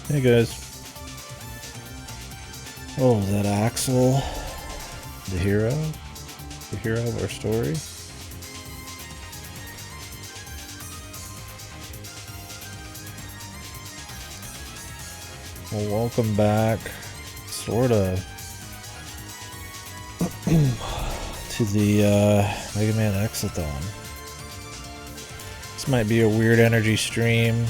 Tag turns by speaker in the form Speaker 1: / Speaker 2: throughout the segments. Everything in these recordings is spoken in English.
Speaker 1: Hey guys. Oh, is that Axel? The hero? The hero of our story? Well, welcome back, sorta, to the Mega Man Xathon. This might be a weird energy stream.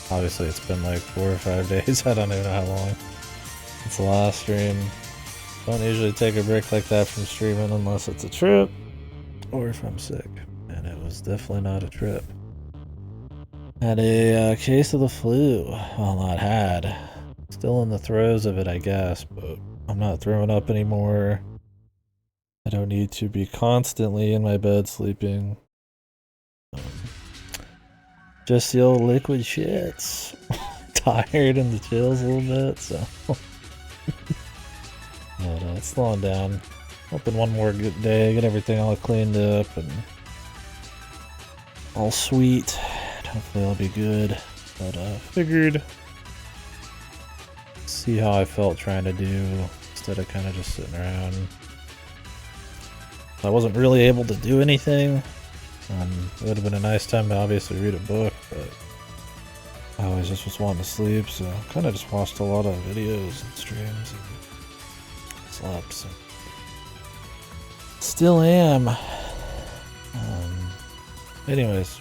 Speaker 1: Obviously it's been like 4 or 5 days. I don't even know how long. It's the last stream. Don't usually take a break like that from streaming unless it's a trip or if I'm sick. And it was definitely not a trip. Had a case of the flu. Well, not had. Still in the throes of it, I guess, but I'm not throwing up anymore. I don't need to be constantly in my bed sleeping. Just the old liquid shits. Tired and the chills a little bit, so. But it's slowing down. Hoping one more good day, get everything all cleaned up and all sweet. Hopefully I'll be good. But figured see how I felt trying to do instead of kind of just sitting around. I wasn't really able to do anything. It would have been a nice time to obviously read a book, but I always just was wanting to sleep, so kind of just watched a lot of videos and streams and slept. So. Still am. Anyways.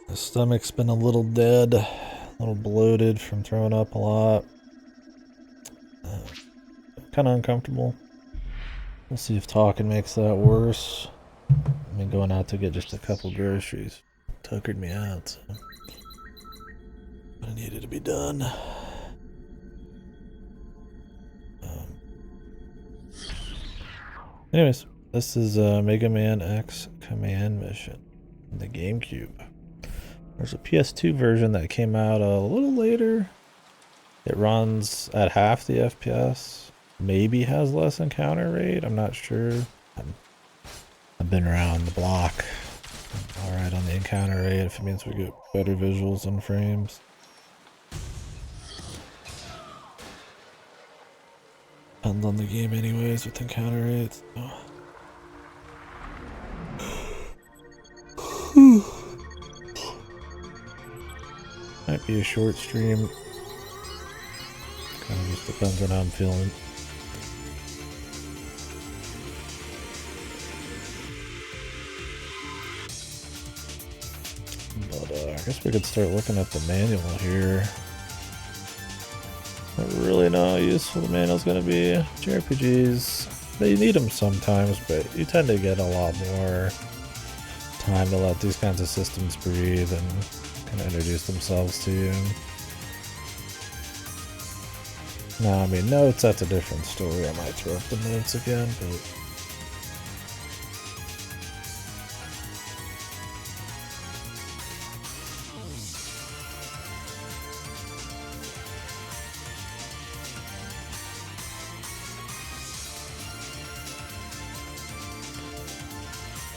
Speaker 1: The stomach's been a little dead, a little bloated from throwing up a lot. Kind of uncomfortable. We'll see if talking makes that worse. I mean, going out to get just a couple groceries tuckered me out, so I needed to be done. Anyways, this is Mega Man X Command Mission, the GameCube. There's a PS2 version that came out a little later. It runs at half the FPS. Maybe has less encounter rate. I'm not sure. I've been around the block. Alright on the encounter rate if it means we get better visuals and frames. Depends on the game anyways with encounter rates. Might be a short stream. Kind of just depends on how I'm feeling. But I guess we could start looking at the manual here. I don't really know how useful the manual's going to be. JRPGs, they need them sometimes, but you tend to get a lot more time to let these kinds of systems breathe and kind of introduce themselves to you. No, I mean, notes, that's a different story. I might throw up the notes again, but...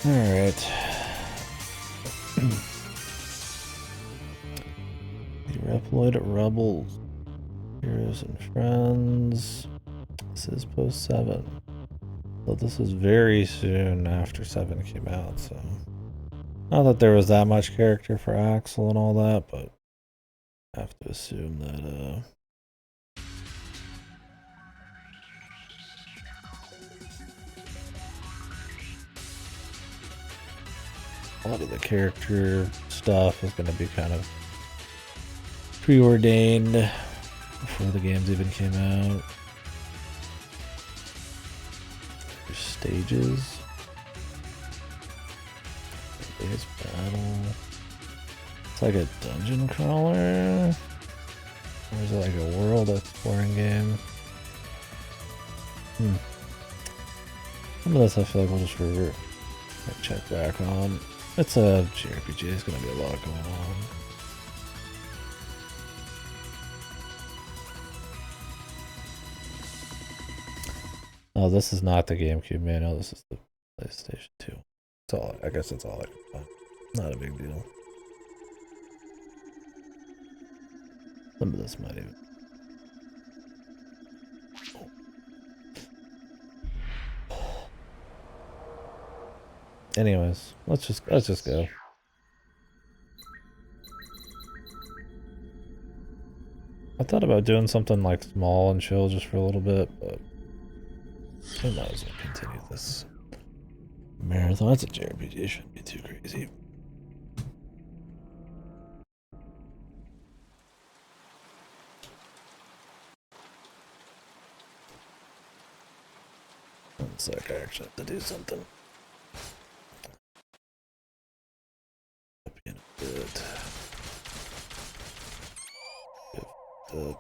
Speaker 1: Alright. The Reploid Rebels. Heroes and Friends. This is post 7. But this is very soon after 7 came out, so. Not that there was that much character for Axel and all that, but I have to assume that, a lot of the character stuff is going to be kind of preordained before the games even came out. There's stages. Base battle. It's like a dungeon crawler. Or is it like a world exploring game? Some of this I feel like we'll just check back on. It's a JRPG, there's gonna be a lot going on. Oh, this is not the GameCube manual. This is the PlayStation 2. It's all. I guess it's all I can find. Not a big deal. Some of this might even. Anyways, let's just go. I thought about doing something like small and chill just for a little bit, but I might as well continue this marathon. It's a JRPG. It shouldn't be too crazy. One sec, I actually have to do something. Up in a bit. Up.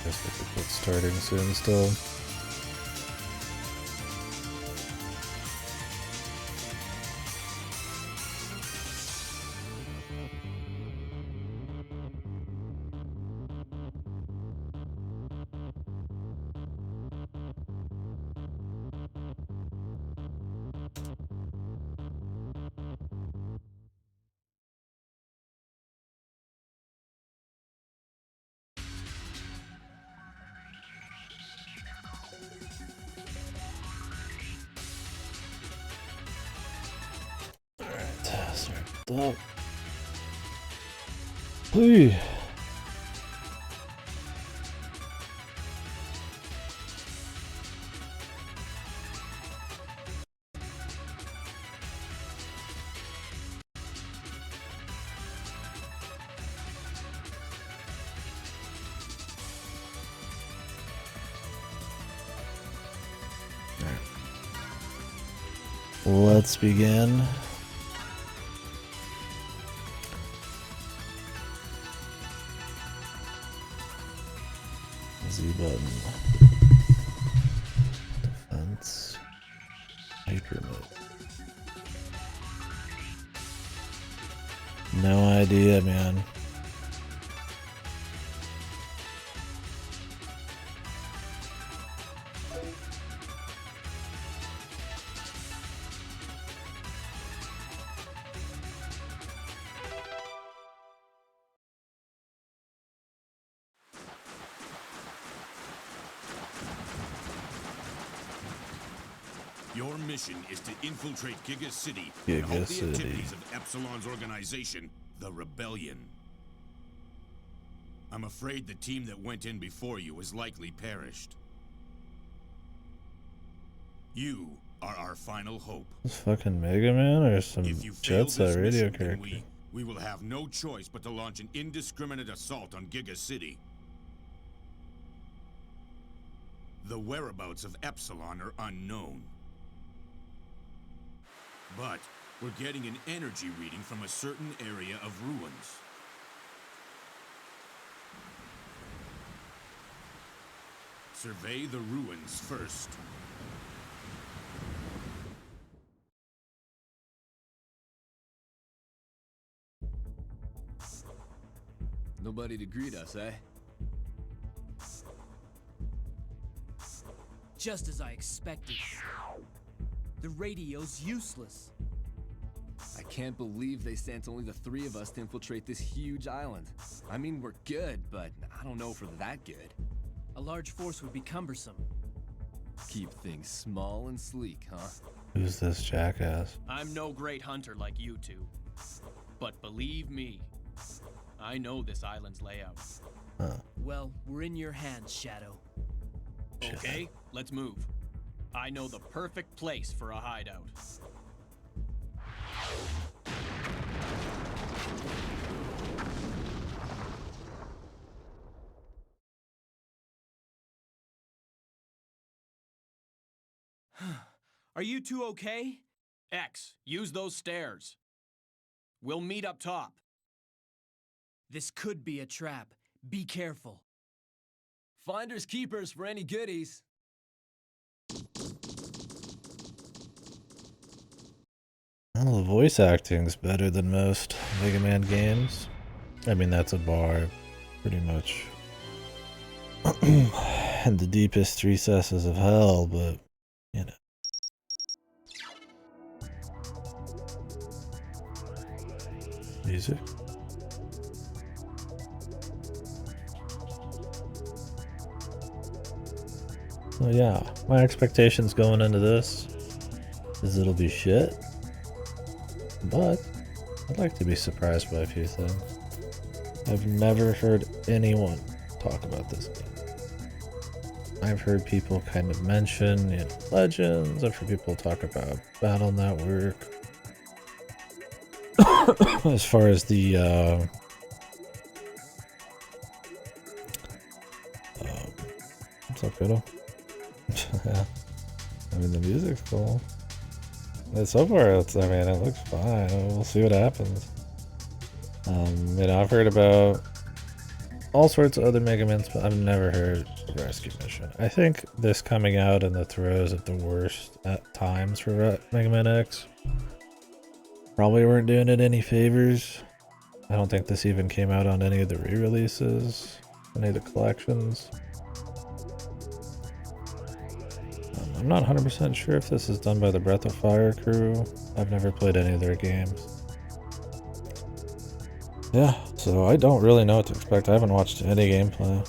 Speaker 1: Guess we could put starting soon still. Stop. Hey. Let's begin. Z button. Defense. Hyper mode. No idea, man.
Speaker 2: Your mission is to infiltrate Giga City and halt the activities of Epsilon's organization, the Rebellion. I'm afraid the team that went in before you has likely perished. You are our final hope.
Speaker 1: This fucking Mega Man or some Jet Set radio character?
Speaker 2: We will have no choice but to launch an indiscriminate assault on Giga City. The whereabouts of Epsilon are unknown. But we're getting an energy reading from a certain area of ruins. Survey the ruins first.
Speaker 3: Nobody to greet us, eh?
Speaker 4: Just as I expected. The radio's useless.
Speaker 2: I
Speaker 3: I can't believe they sent only the 3 of us to infiltrate this huge island. I mean, we're good, but I don't know if we're that good.
Speaker 4: A large force would be cumbersome.
Speaker 3: Keep things small and sleek, huh?
Speaker 1: Who's this jackass?
Speaker 4: I'm no great hunter like you two. But believe me, I know this island's layout.
Speaker 1: Huh.
Speaker 4: Well, we're in your hands, Shadow. Okay, let's move. I know the perfect place for a hideout. Are you two okay? X, use those stairs. We'll meet up top. This could be a trap. Be careful.
Speaker 3: Finders keepers for any goodies.
Speaker 1: Well, the voice acting's better than most Mega Man games. I mean, that's a bar, pretty much. In the deepest recesses of hell, but, you know. Music. So yeah, my expectations going into this is it'll be shit, but I'd like to be surprised by a few things. I've never heard anyone talk about this game. I've heard people kind of mention, you know, Legends. I've heard people talk about Battle Network. As far as the what's up, Fiddle? Yeah, I mean the music's cool. And so far, I mean, it looks fine. We'll see what happens. You know, I've heard about all sorts of other Mega Mans, but I've never heard of Rescue Mission. I think this coming out in the throes of the worst at times for Mega Man X probably weren't doing it any favors. I don't think this even came out on any of the re-releases, any of the collections. I'm not 100% sure if this is done by the Breath of Fire crew. I've never played any of their games. Yeah, so I don't really know what to expect. I haven't watched any gameplay.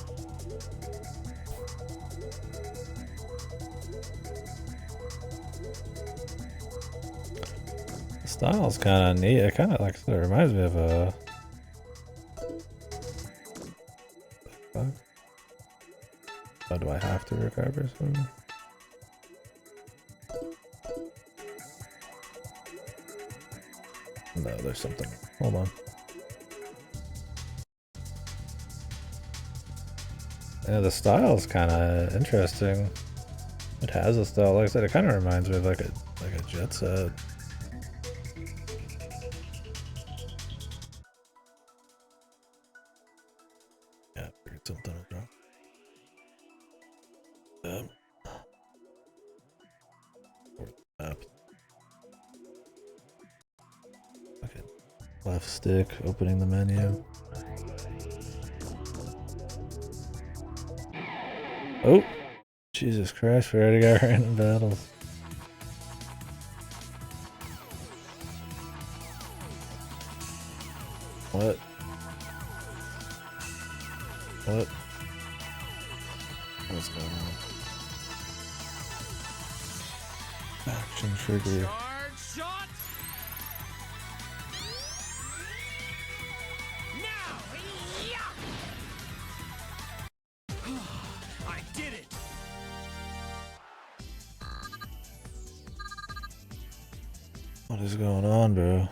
Speaker 1: The style's kind of neat. It kind of, like I said, it reminds me of a... Oh, do I have to recover some? No, there's something. Hold on. Yeah, the style is kind of interesting. It has a style, like I said, it kind of reminds me of like a Jet Set. Yeah, figured something was wrong. Okay. Left stick, opening the menu. Oh, Jesus Christ, we already got random battles. What? What? What's going on? Action trigger.
Speaker 4: Charge shot! Now! Yeah! I did it!
Speaker 1: What is going on, bro?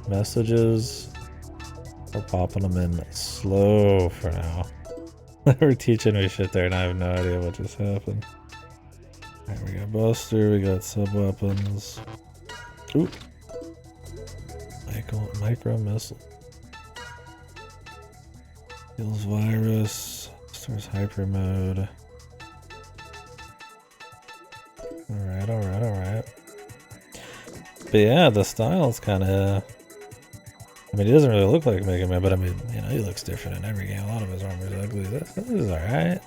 Speaker 1: Messages are popping them in slow for now. We're teaching me shit there and I have no idea what just happened. Alright, we got Buster, we got sub-weapons. Oop. Micro missile. Kills virus. Starts hyper mode. Alright. But yeah, the style's kinda... I mean, he doesn't really look like Mega Man, but I mean, you know, he looks different in every game. A lot of his armor's ugly. This is alright.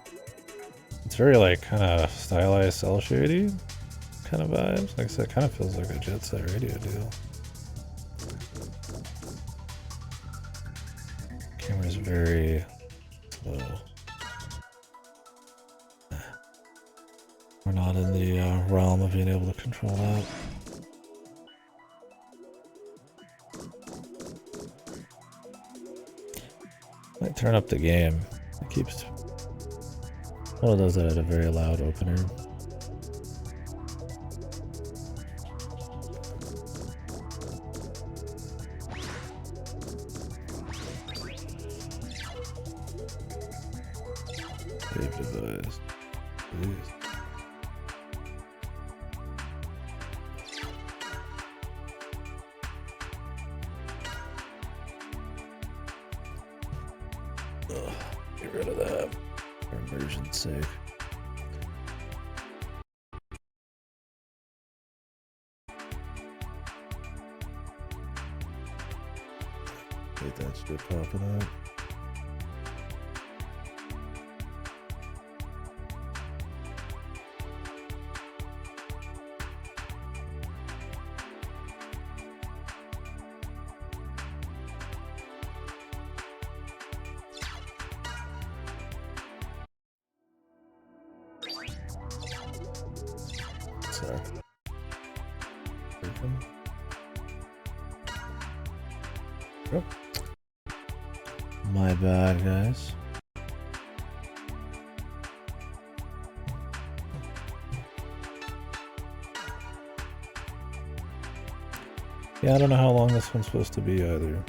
Speaker 1: It's very, like, kind of stylized cell shady. kind of vibes. Like I said, it kind of feels like a Jet Set Radio deal. Camera's very slow. We're not in the realm of being able to control that. Might turn up the game. It keeps one of those that had a very loud opener. Save device. Please. Get rid of that for immersion's sake. Hate that shit popping up. Yep. My bad, guys. Yeah, I don't know how long this one's supposed to be either.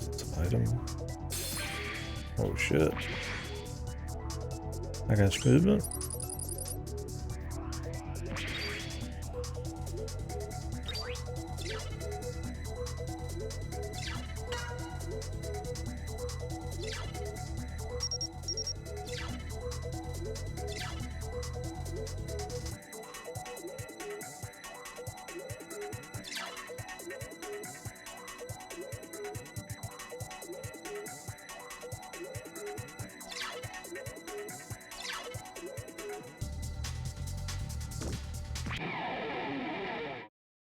Speaker 1: It's an item. Oh shit. I got movement.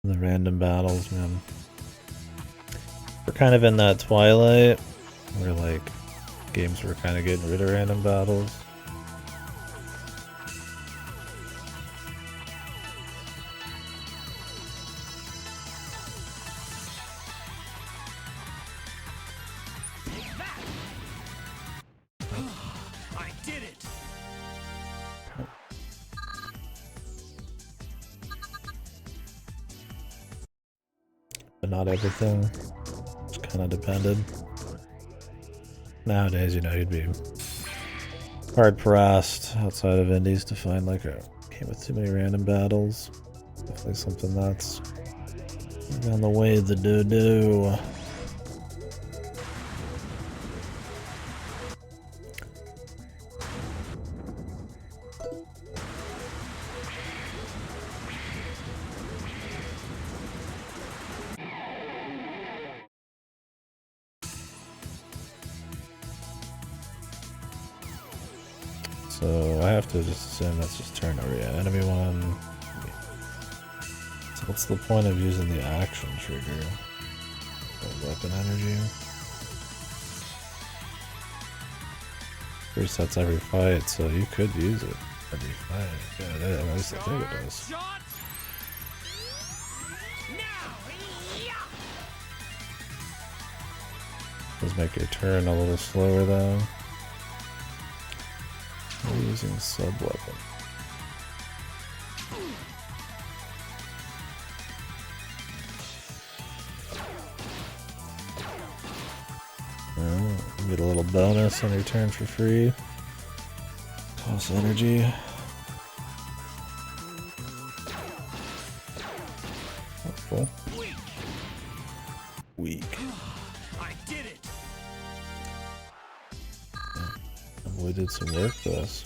Speaker 1: The random battles, man. We're kind of in that twilight where like games were kind of getting rid of random battles.
Speaker 4: I did it.
Speaker 1: But not everything. Just kind of depended. Nowadays, you know, you'd be hard pressed outside of indies to find like a game with too many random battles. Definitely something that's on the way the do. So I have to just assume that's just turn over. Yeah, enemy one. So what's the point of using the action trigger? The weapon energy. Resets every fight, so you could use it every fight. Yeah, at least I think it does. Does make your turn a little slower though. We're using sub-weapon. You get a little bonus on your turn for free. Toss energy. Helpful. Weak.
Speaker 4: I did it.
Speaker 1: We did some work for us.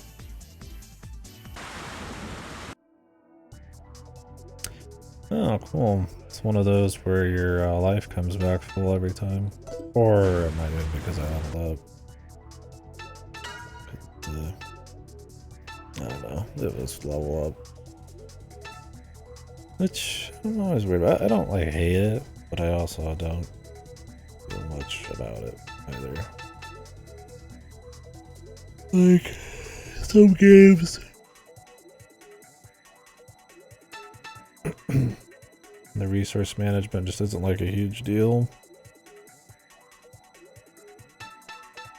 Speaker 1: Oh, cool. It's one of those where your life comes back full every time. Or it might be because I leveled up. to, I don't know, it was level up. Which I'm always weird about. I don't like hate it, but I also don't feel much about it either. Like some games. The resource management just isn't like a huge deal.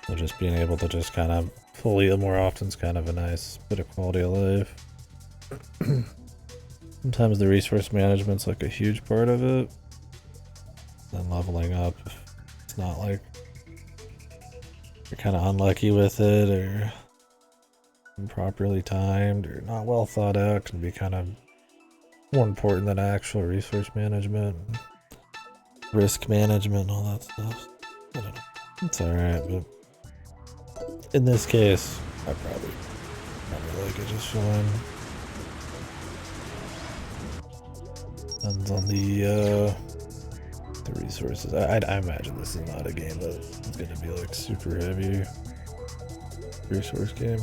Speaker 1: So just being able to just kind of fully more often is kind of a nice bit of quality of life. Sometimes the resource management's like a huge part of it. Then leveling up, if it's not like you're kind of unlucky with it or improperly timed or not well thought out, can be kind of more important than actual resource management, risk management, and all that stuff. I don't know. It's alright, but in this case, I probably like it just fine. Depends on the resources. I imagine this is not a game that is going to be like super heavy resource game.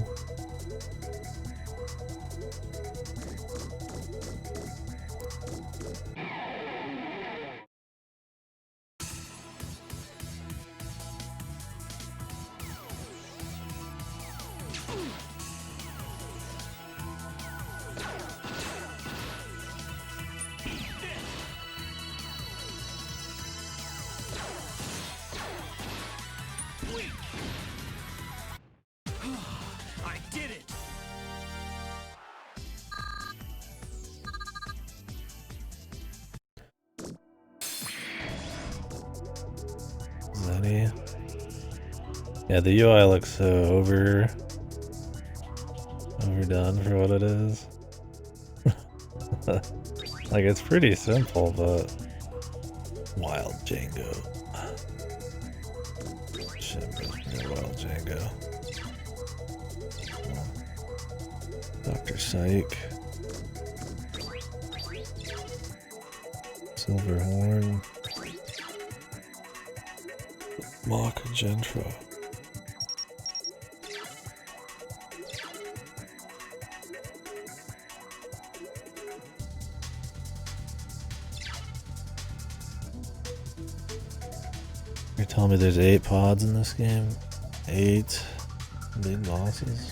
Speaker 4: I did it!
Speaker 1: Zenny. Yeah, the UI looks so overdone for what it is. Like, it's pretty simple, but Wild Django. Wild Django. Dr. Psych. Silverhorn. Mock Gentra. You're telling me there's 8 pods in this game? 8 big bosses?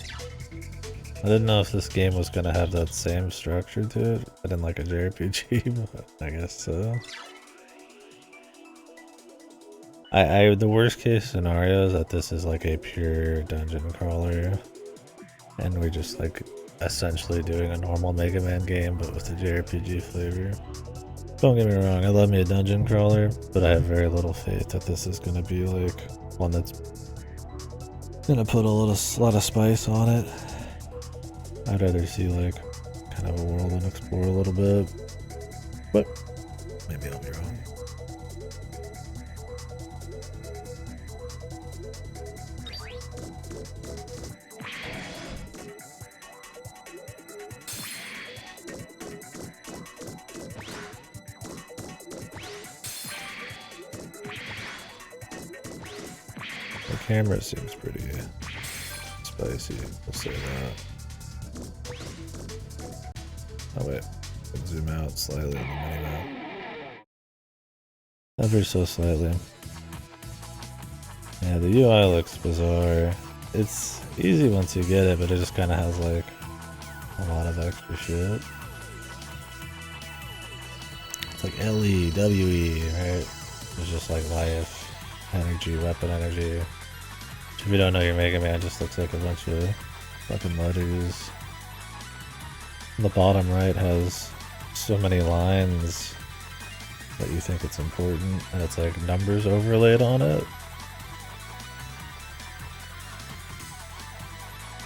Speaker 1: I didn't know if this game was gonna have that same structure to it. I didn't like a JRPG, but I guess so. The worst case scenario is that this is like a pure dungeon crawler, and we're just like essentially doing a normal Mega Man game, but with a JRPG flavor. Don't get me wrong, I love me a dungeon crawler, but I have very little faith that this is gonna be like one that's gonna put a lot of spice on it. I'd rather see like kind of a world and explore a little bit, but maybe I'll be wrong. The camera seems pretty spicy, we'll say that. Oh wait, zoom out slightly on the minimap. Ever so slightly. Yeah, the UI looks bizarre. It's easy once you get it, but it just kind of has like a lot of extra shit. It's like LE, WE, right? It's just like life, energy, weapon energy. If you don't know your Mega Man, it just looks like a bunch of fucking letters. The bottom right has so many lines that you think it's important, and it's like numbers overlaid on it.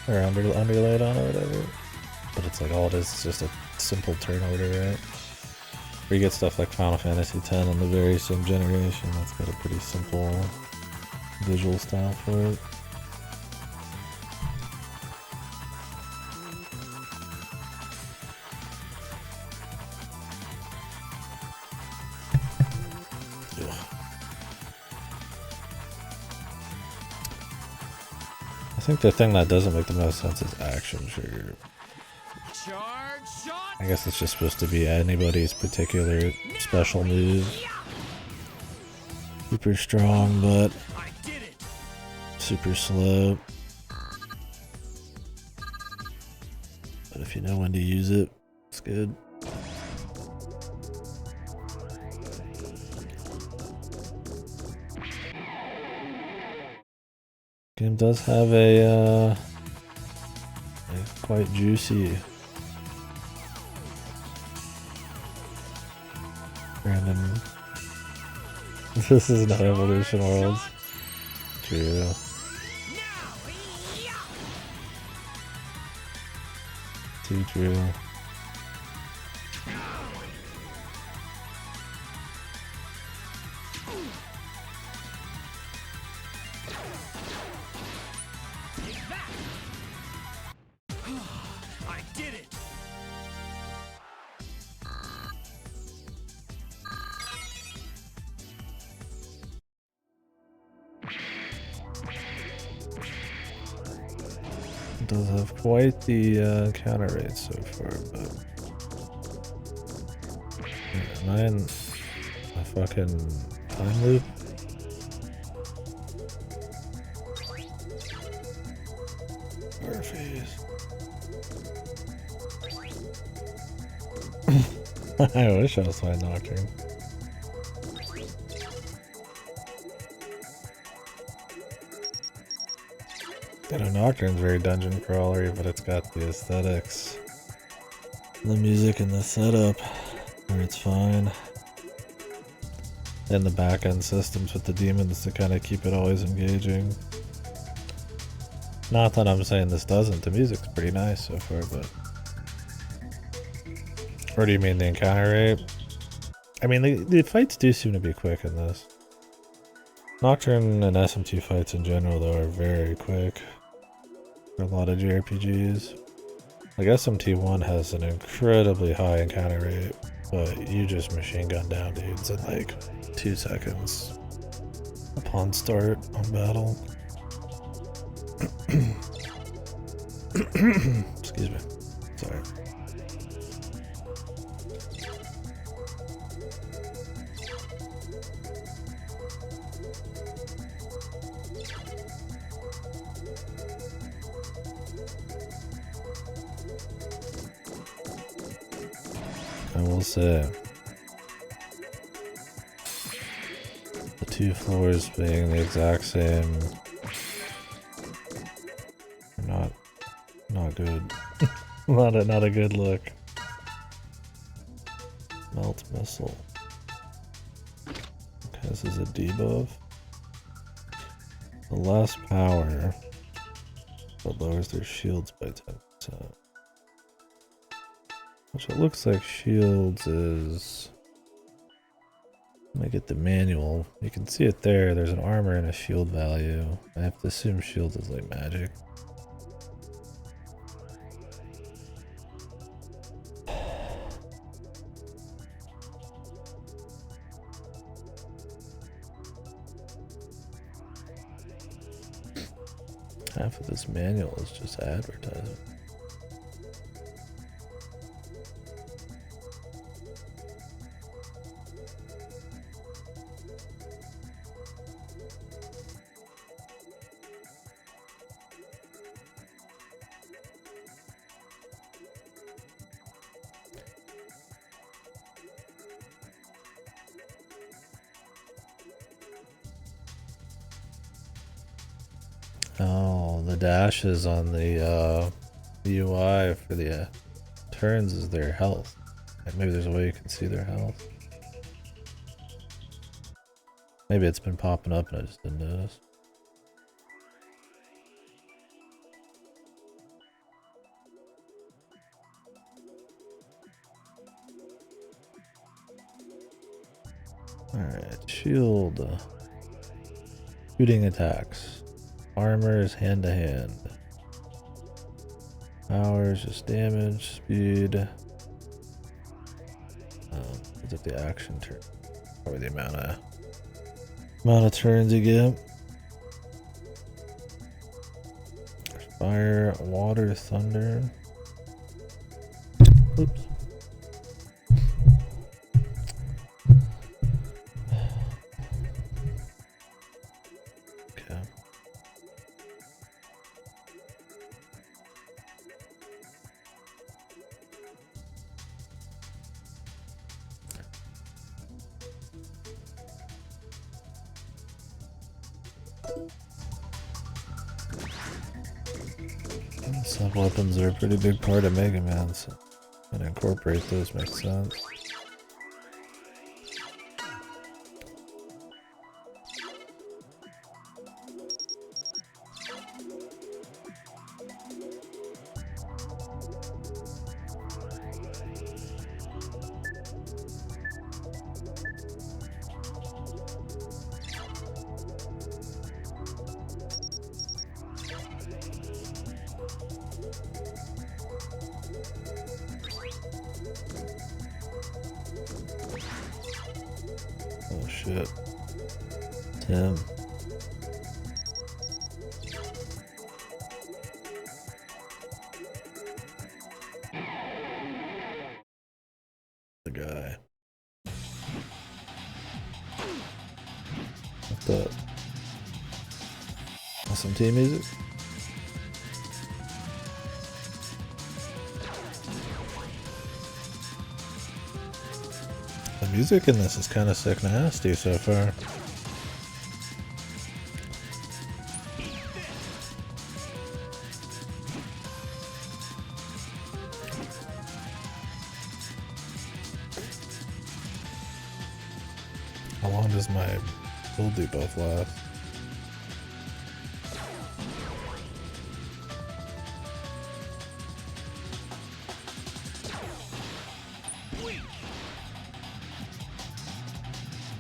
Speaker 1: Or underlaid on it, whatever. But it's like all it is just a simple turn order, right? Where you get stuff like Final Fantasy X in the very same generation, that's got a pretty simple visual style for it. I think the thing that doesn't make the most sense is action trigger.
Speaker 4: Charge shot.
Speaker 1: I guess it's just supposed to be anybody's particular special move. Super strong, but
Speaker 4: I did it.
Speaker 1: super slow. But if you know when to use it, it's good. Game does have a quite juicy random. This is not Evolution Worlds. True. Too true.
Speaker 4: I did it.
Speaker 1: It does have quite the counter rate so far, but am I in a fucking time loop? Murphy's. I wish I was playing Nocturne. You know, Nocturne's very dungeon crawlery, but it's got the aesthetics, the music, and the setup where it's fine. And the back end systems with the demons to kind of keep it always engaging. Not that I'm saying this doesn't, the music's pretty nice so far, but. Or do you mean the encounter rate? I mean, the fights do seem to be quick in this. Nocturne and SMT fights in general, though, are very quick. For a lot of JRPGs. Like, SMT1 has an incredibly high encounter rate, but you just machine gun down dudes in like 2 seconds upon start on battle. Excuse me. Sorry. I will say, the 2 floors being the exact same, not good. not a good look. Melt missile. Okay, this is a debuff. The less power, but lowers their shields by 10%. Which it looks like shields is... Let me get the manual. You can see it there. There's an armor and a shield value. I have to assume shields is like magic. Half of this manual is just advertising. Oh, the dashes on the UI for the turns is their health. Maybe there's a way you can see their health. Maybe it's been popping up and I just didn't notice. Alright, shield. Shooting attacks. Armor is hand to hand. Power is just damage, speed. Is it the action turn? Probably the amount of turns you get. Fire, water, thunder. Oops. Okay. Sub weapons are a pretty big part of Mega Man, so and incorporate those makes sense. Oh shit. Tim. The guy. What's that? SMT music? The music in this is kind of sick nasty so far. How long does my build debuff last?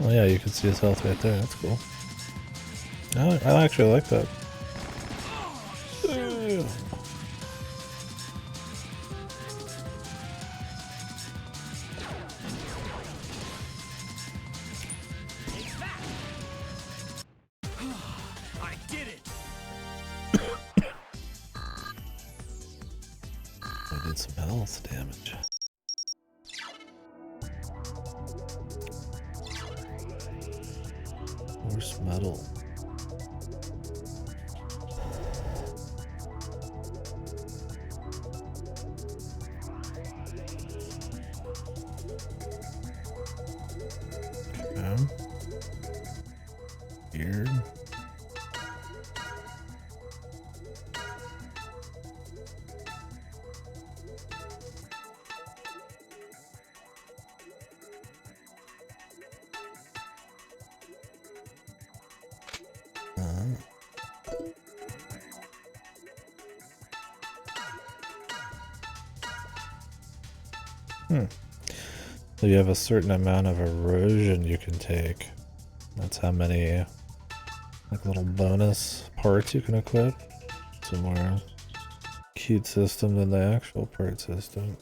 Speaker 1: Oh yeah, you can see his health right there. That's cool. I actually like that.
Speaker 4: I did it.
Speaker 1: I did some health damage. Force metal. Okay. Weird. So you have a certain amount of erosion you can take. That's how many like little bonus parts you can equip. It's a more cute system than the actual part system.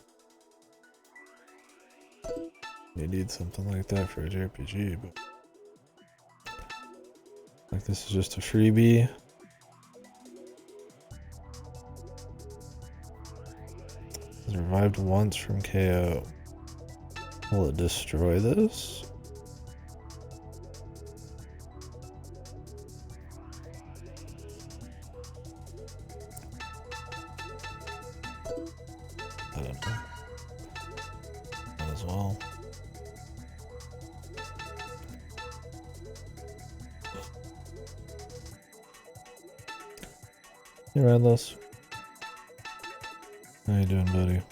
Speaker 1: You need something like that for a JRPG, but like this is just a freebie. It's revived once from KO. Will it destroy this? I don't know. Might as well. Hey, Redless. How you doing, buddy?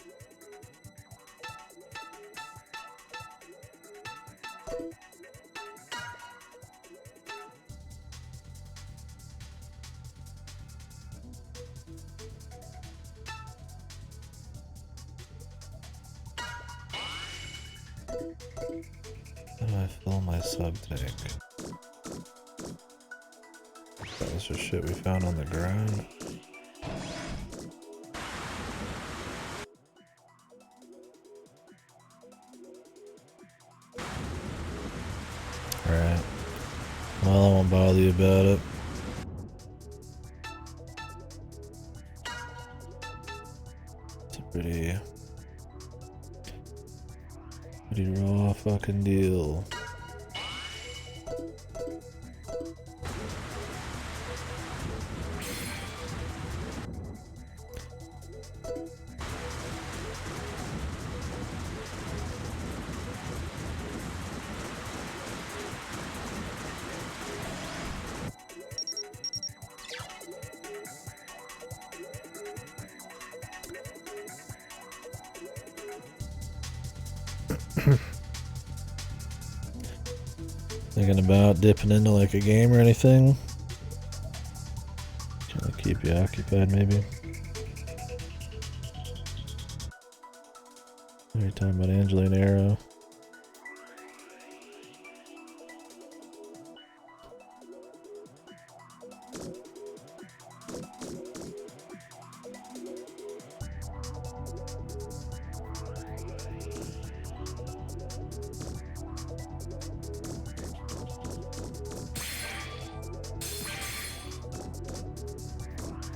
Speaker 1: How do I fill my sub tank? That was just shit we found on the ground. Alright. Well, I won't bother you about it. It's a pretty raw fucking deal. Thinking about dipping into like a game or anything? Trying to keep you occupied maybe? Are you talking about Angela and Arrow?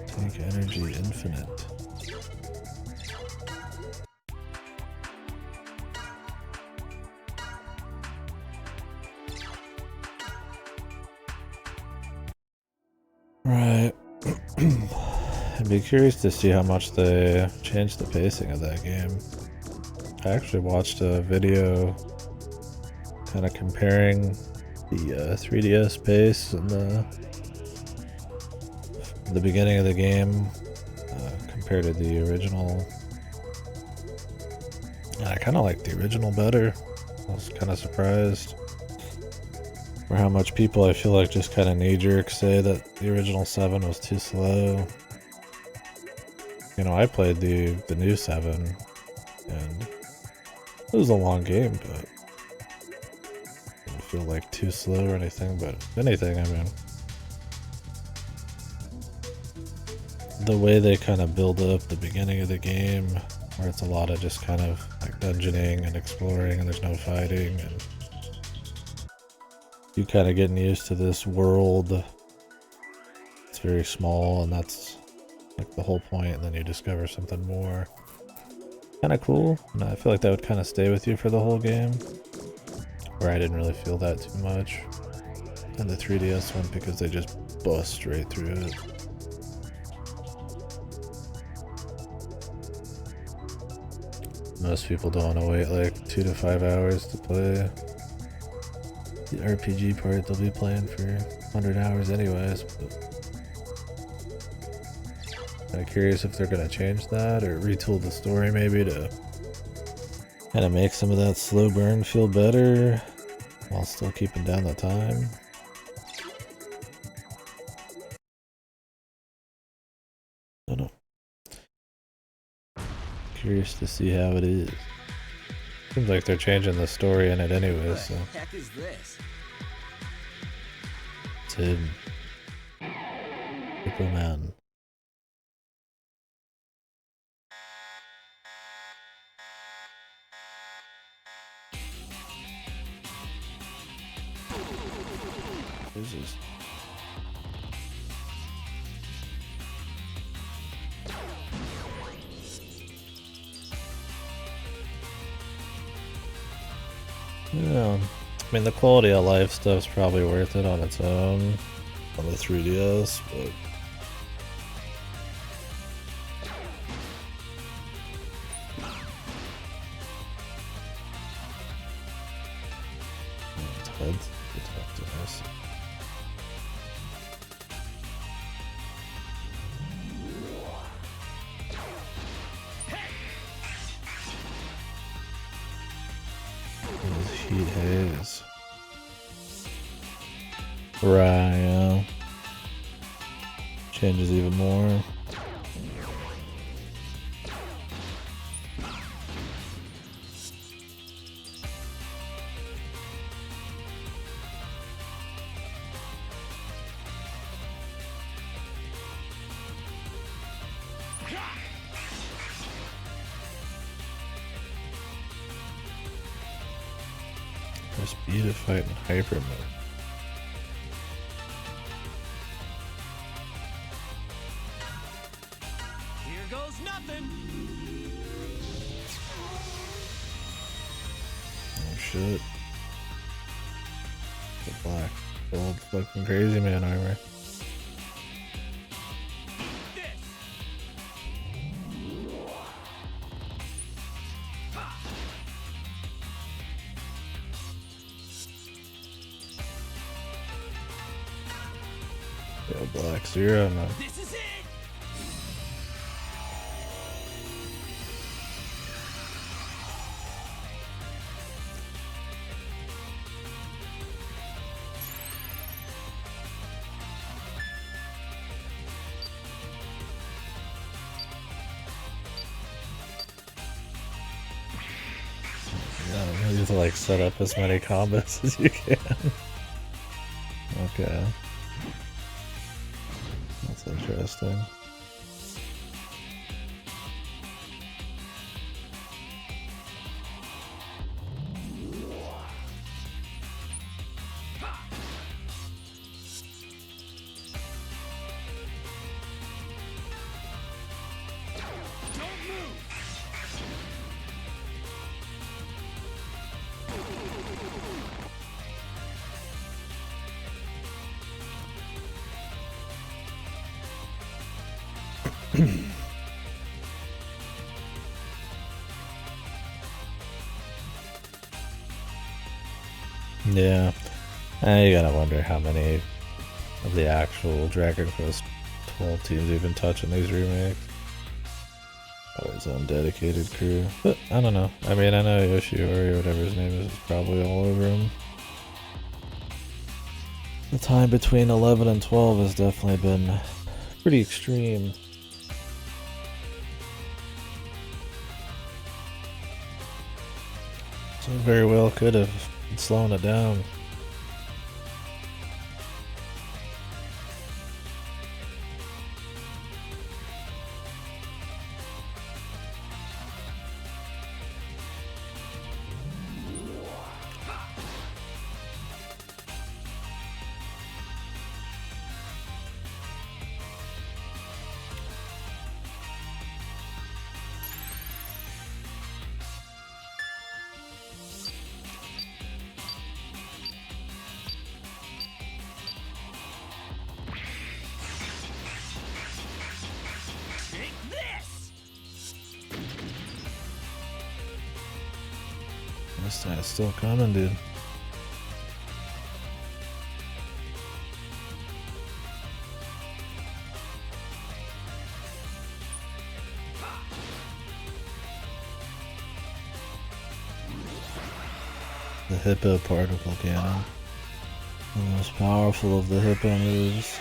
Speaker 1: Tank energy infinite. Right. I'd be curious to see how much they changed the pacing of that game. I actually watched a video kind of comparing the 3DS pace and the beginning of the game compared to the original. And I kind of like the original better. I was kind of surprised for how much people I feel like just kind of knee-jerk say that the original 7 was too slow. You know, I played the new 7 and it was a long game, but it didn't feel like too slow or anything. But if anything, I mean, the way they kind of build up the beginning of the game, where it's a lot of just kind of like dungeoning and exploring and there's no fighting, and you kind of getting used to this world. It's very small and that's like the whole point, and then you discover something more. Kind of cool, and I feel like that would kind of stay with you for the whole game, where I didn't really feel that too much in the 3DS one because they just bust straight through it. Most people don't want to wait like 2 to 5 hours to play the RPG part. They'll be playing for 100 hours anyways. I'm curious if they're going to change that or retool the story maybe to kind of make some of that slow burn feel better while still keeping down the time. I don't know. Curious to see how it is. Seems like they're changing the story in it anyway, so.
Speaker 3: What the heck is this?
Speaker 1: It's him. Superman. Jesus. Yeah, I mean the quality of life stuff's probably worth it on its own on the 3DS, but it's head detectives. Heat haze. Right, yeah. Changes even more. Press B to fight in hyper mode.
Speaker 4: Here goes nothing.
Speaker 1: shit. The black, gold, fucking crazy man armor. Yeah, black 0, man.
Speaker 4: This is it.
Speaker 1: Yeah, you have to like set up as many combos as you can. Okay. That's interesting. Yeah, you gotta wonder how many of the actual Dragon Quest 12 teams even touching these remakes. Probably his own dedicated crew, but I don't know. I mean, I know Yoshiori, whatever his name is probably all over him. The time between 11 and 12 has definitely been pretty extreme. So very well could have been slowing it down. This guy's still coming, dude. The Hippo Particle Cannon. The most powerful of the Hippo moves.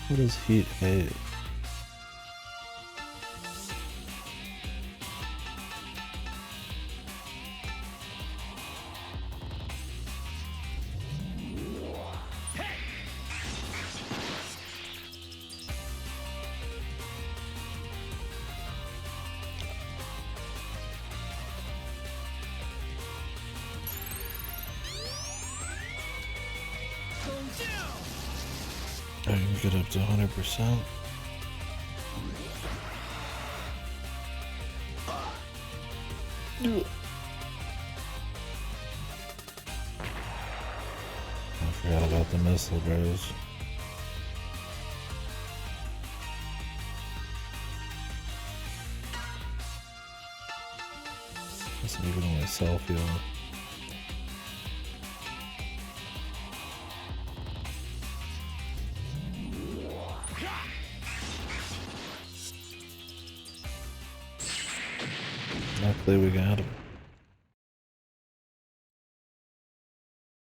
Speaker 1: What is Heat Hate? I can get up to 100%. I forgot about the missile bros. That's even only self-heal. Luckily we got him.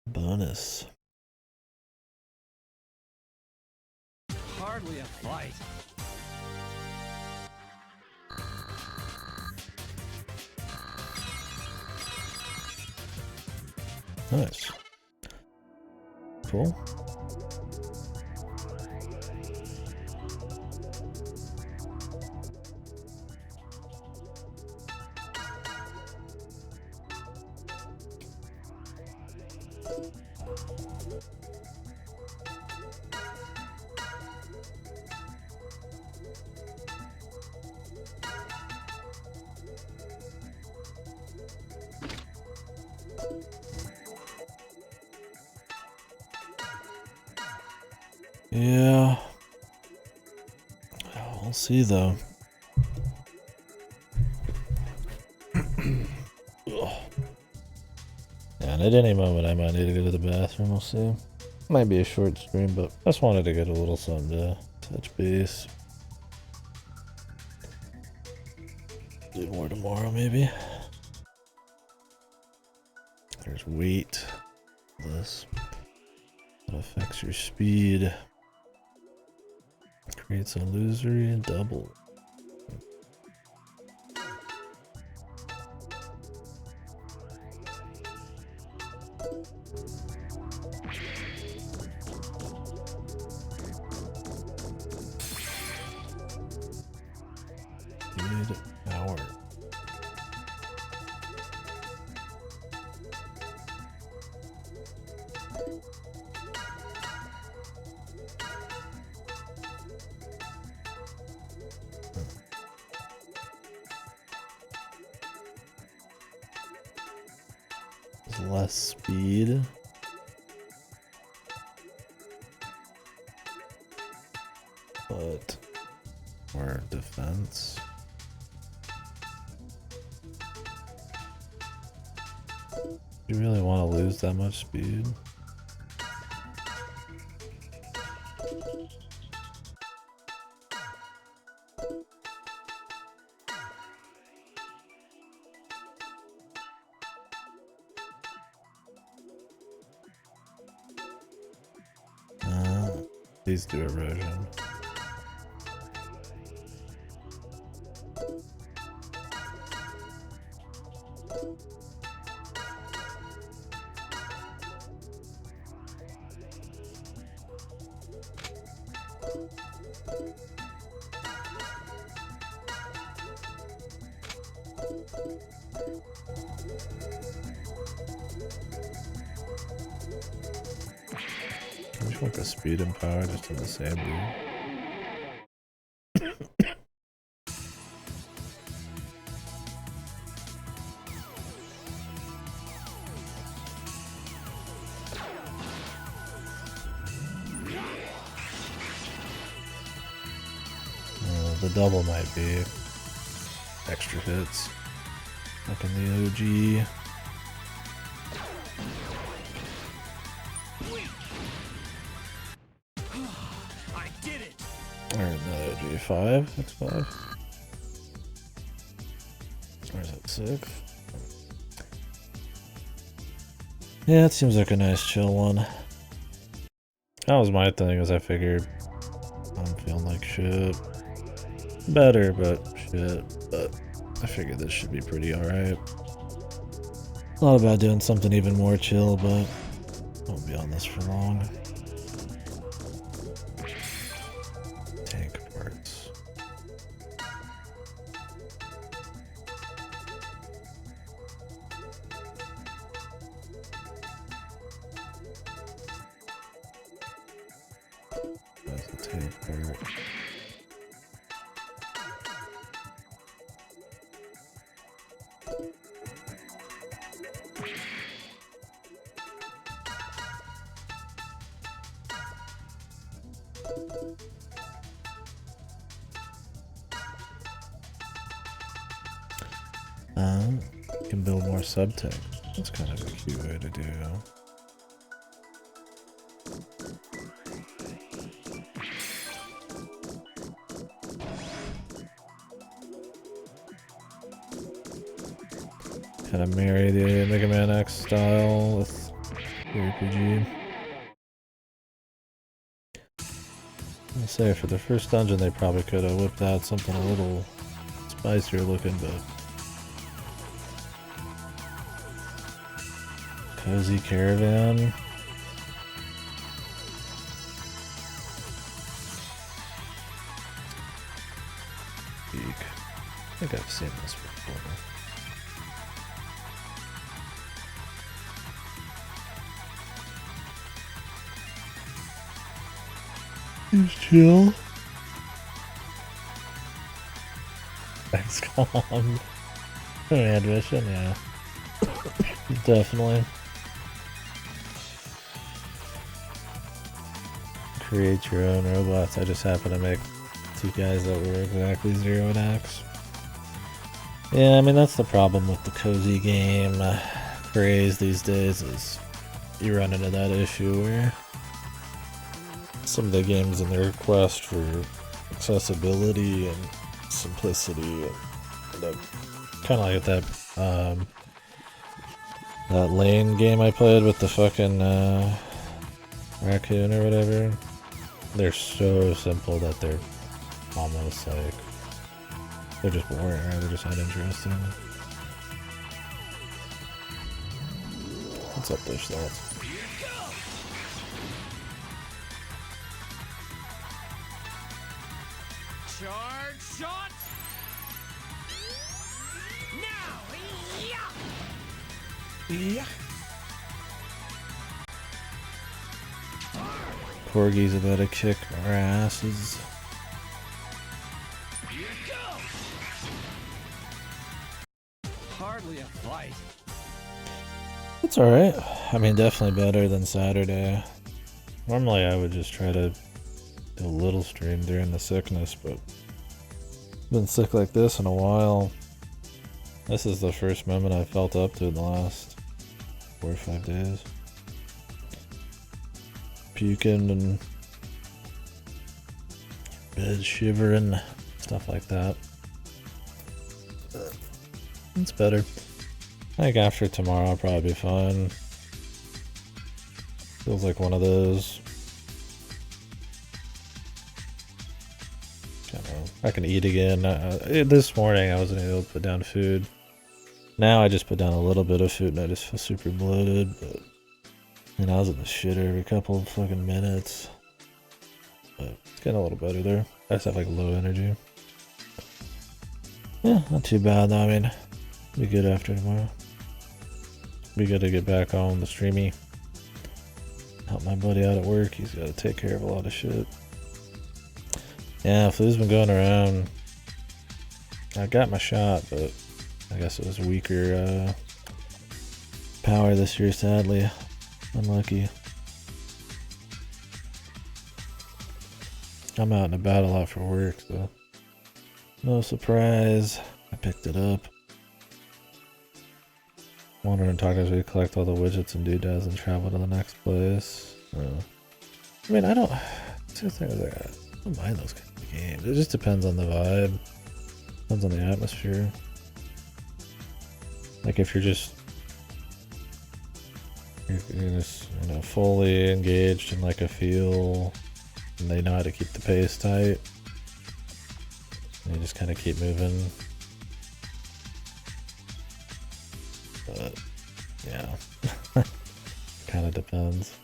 Speaker 1: Bonus.
Speaker 4: Hardly a fight.
Speaker 1: Nice. Cool. Yeah. We'll see though. And at any moment I might need to go to the bathroom, we'll see. Might be a short stream, but I just wanted to get a little something to touch base. Do more tomorrow maybe. There's weight. This. That affects your speed. Creates an illusory double. Mid-hour. There's less speed. But more defense. You really want to lose that much speed? These do erosion. I just want the speed and power just in the same dude. The double might be extra hits, like in the OG.
Speaker 4: I did it.
Speaker 1: Or the OG 5, that's 5. Or is that 6? Yeah, it seems like a nice chill one. That was my thing, as I figured I'm feeling like shit. Better, but shit. But I figured this should be pretty alright. Thought about doing something even more chill, but I won't be on this for long. Tank parts. That's the tank part. You can build more sub-tanks. That's kind of a cute way to do. Kind of marry the Mega Man X style with the RPG. I'll say for the first dungeon they probably could have whipped out something a little spicier looking, but Cozy Caravan. Eek. I think I've seen this before. It's chill. XCOM. Ambition, yeah. Definitely. Create your own robots. I just happen to make two guys that were exactly 0 and X. Yeah, I mean, that's the problem with the cozy game craze these days, is you run into that issue where some of the games in their quest for accessibility and simplicity end up kind of like that lane game I played with the fucking raccoon or whatever. They're so simple that they're almost like, they're just boring, right? They're just uninteresting. What's up there, Slots?
Speaker 4: Charge shot! Now!
Speaker 1: Yeah. Corgi's about to kick our asses.
Speaker 4: Hardly a fight.
Speaker 1: It's alright. I mean, definitely better than Saturday. Normally I would just try to do a little stream during the sickness, but been sick like this in a while. This is the first moment I felt up to in the last 4 or 5 days. Puking and bed shivering, stuff like that. It's better. I think after tomorrow I'll probably be fine. Feels like one of those. I don't know. I can eat again. This morning I wasn't able to put down food. Now I just put down a little bit of food and I just feel super bloated. But I was in the shitter every couple of fucking minutes. But it's getting a little better there. I just have like low energy. Yeah, not too bad though. I mean, be good after tomorrow. Be good to get back on the streamy. Help my buddy out at work. He's got to take care of a lot of shit. Yeah, flu's been going around. I got my shot, but I guess it was weaker power this year, sadly. Unlucky. I'm out and about a lot for work, so no surprise. I picked it up. Wander and talk as we collect all the widgets and doodads and travel to the next place. I mean, I don't. It's just like, I don't mind those kinds of games. It just depends on the vibe. Depends on the atmosphere. Like if you're just fully engaged in like a feel, and they know how to keep the pace tight, and you just kind of keep moving. But yeah, kind of depends.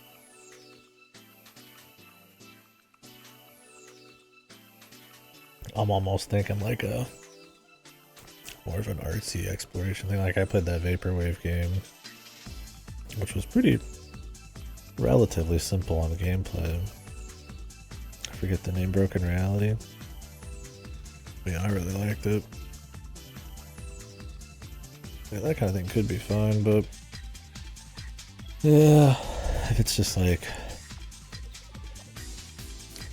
Speaker 1: I'm almost thinking like a more of an artsy exploration thing. Like I played that Vaporwave game, which was pretty relatively simple on gameplay. I forget the name, Broken Reality. But yeah, I really liked it. Yeah, that kind of thing could be fun, but yeah, if it's just like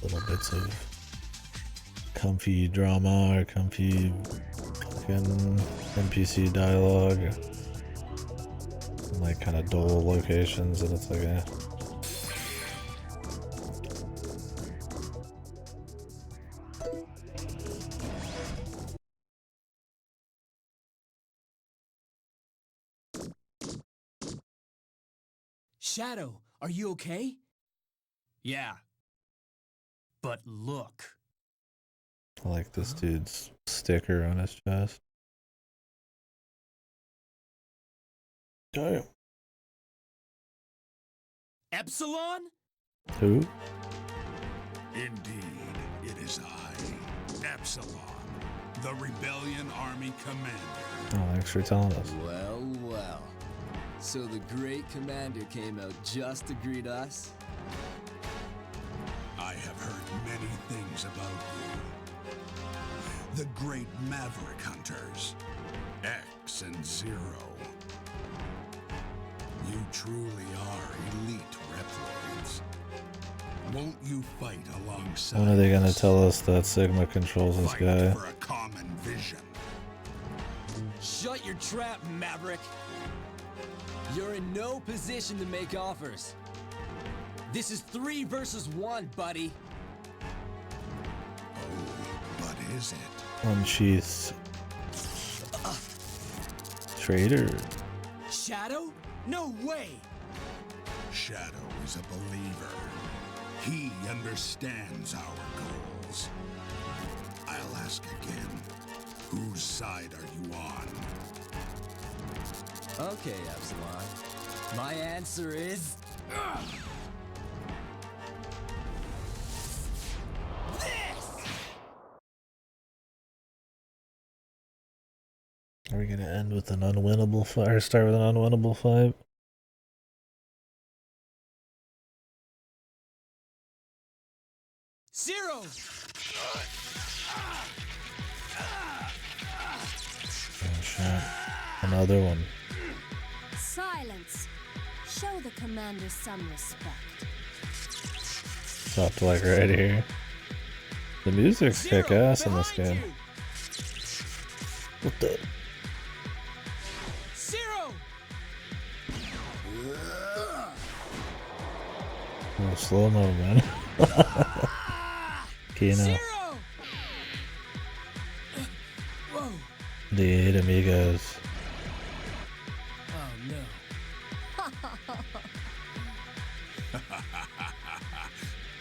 Speaker 1: little bits of comfy drama or comfy fucking NPC dialogue, and like kind of dull locations, and it's like, eh.
Speaker 4: Shadow, are you okay? Yeah. But look.
Speaker 1: I like this dude's sticker on his chest. Damn.
Speaker 4: Epsilon?
Speaker 1: Who?
Speaker 2: Indeed, it is I, Epsilon, the Rebellion Army Commander.
Speaker 1: Oh, thanks for telling us.
Speaker 3: Well, well. So the great commander came out just to greet us?
Speaker 2: I have heard many things about you. The great Maverick Hunters. X. X and Zero. You truly are elite Reploids. Won't you fight alongside?
Speaker 1: When are they gonna tell us that Sigma controls this guy?
Speaker 2: For a common vision.
Speaker 3: Shut your trap, Maverick. You're in no position to make offers. This is 3 versus 1, buddy.
Speaker 2: Oh, but is it?
Speaker 1: Unsheath. Traitor.
Speaker 3: Shadow? No way!
Speaker 2: Shadow is a believer. He understands our goals. I'll ask again. Whose side are you on?
Speaker 3: Okay, Epsilon. My answer is... this!
Speaker 1: Are we gonna end with an unwinnable fight or start with an unwinnable fight?
Speaker 3: Zero!
Speaker 1: Oh shit. Another one.
Speaker 5: Silence. Show the commander some respect.
Speaker 1: Stopped like right here. The music's kick ass in this game. What the?
Speaker 3: Zero!
Speaker 1: Oh, slow mo, man. Kino.
Speaker 3: Zero! Whoa!
Speaker 1: The 8 amigos.
Speaker 3: Oh no.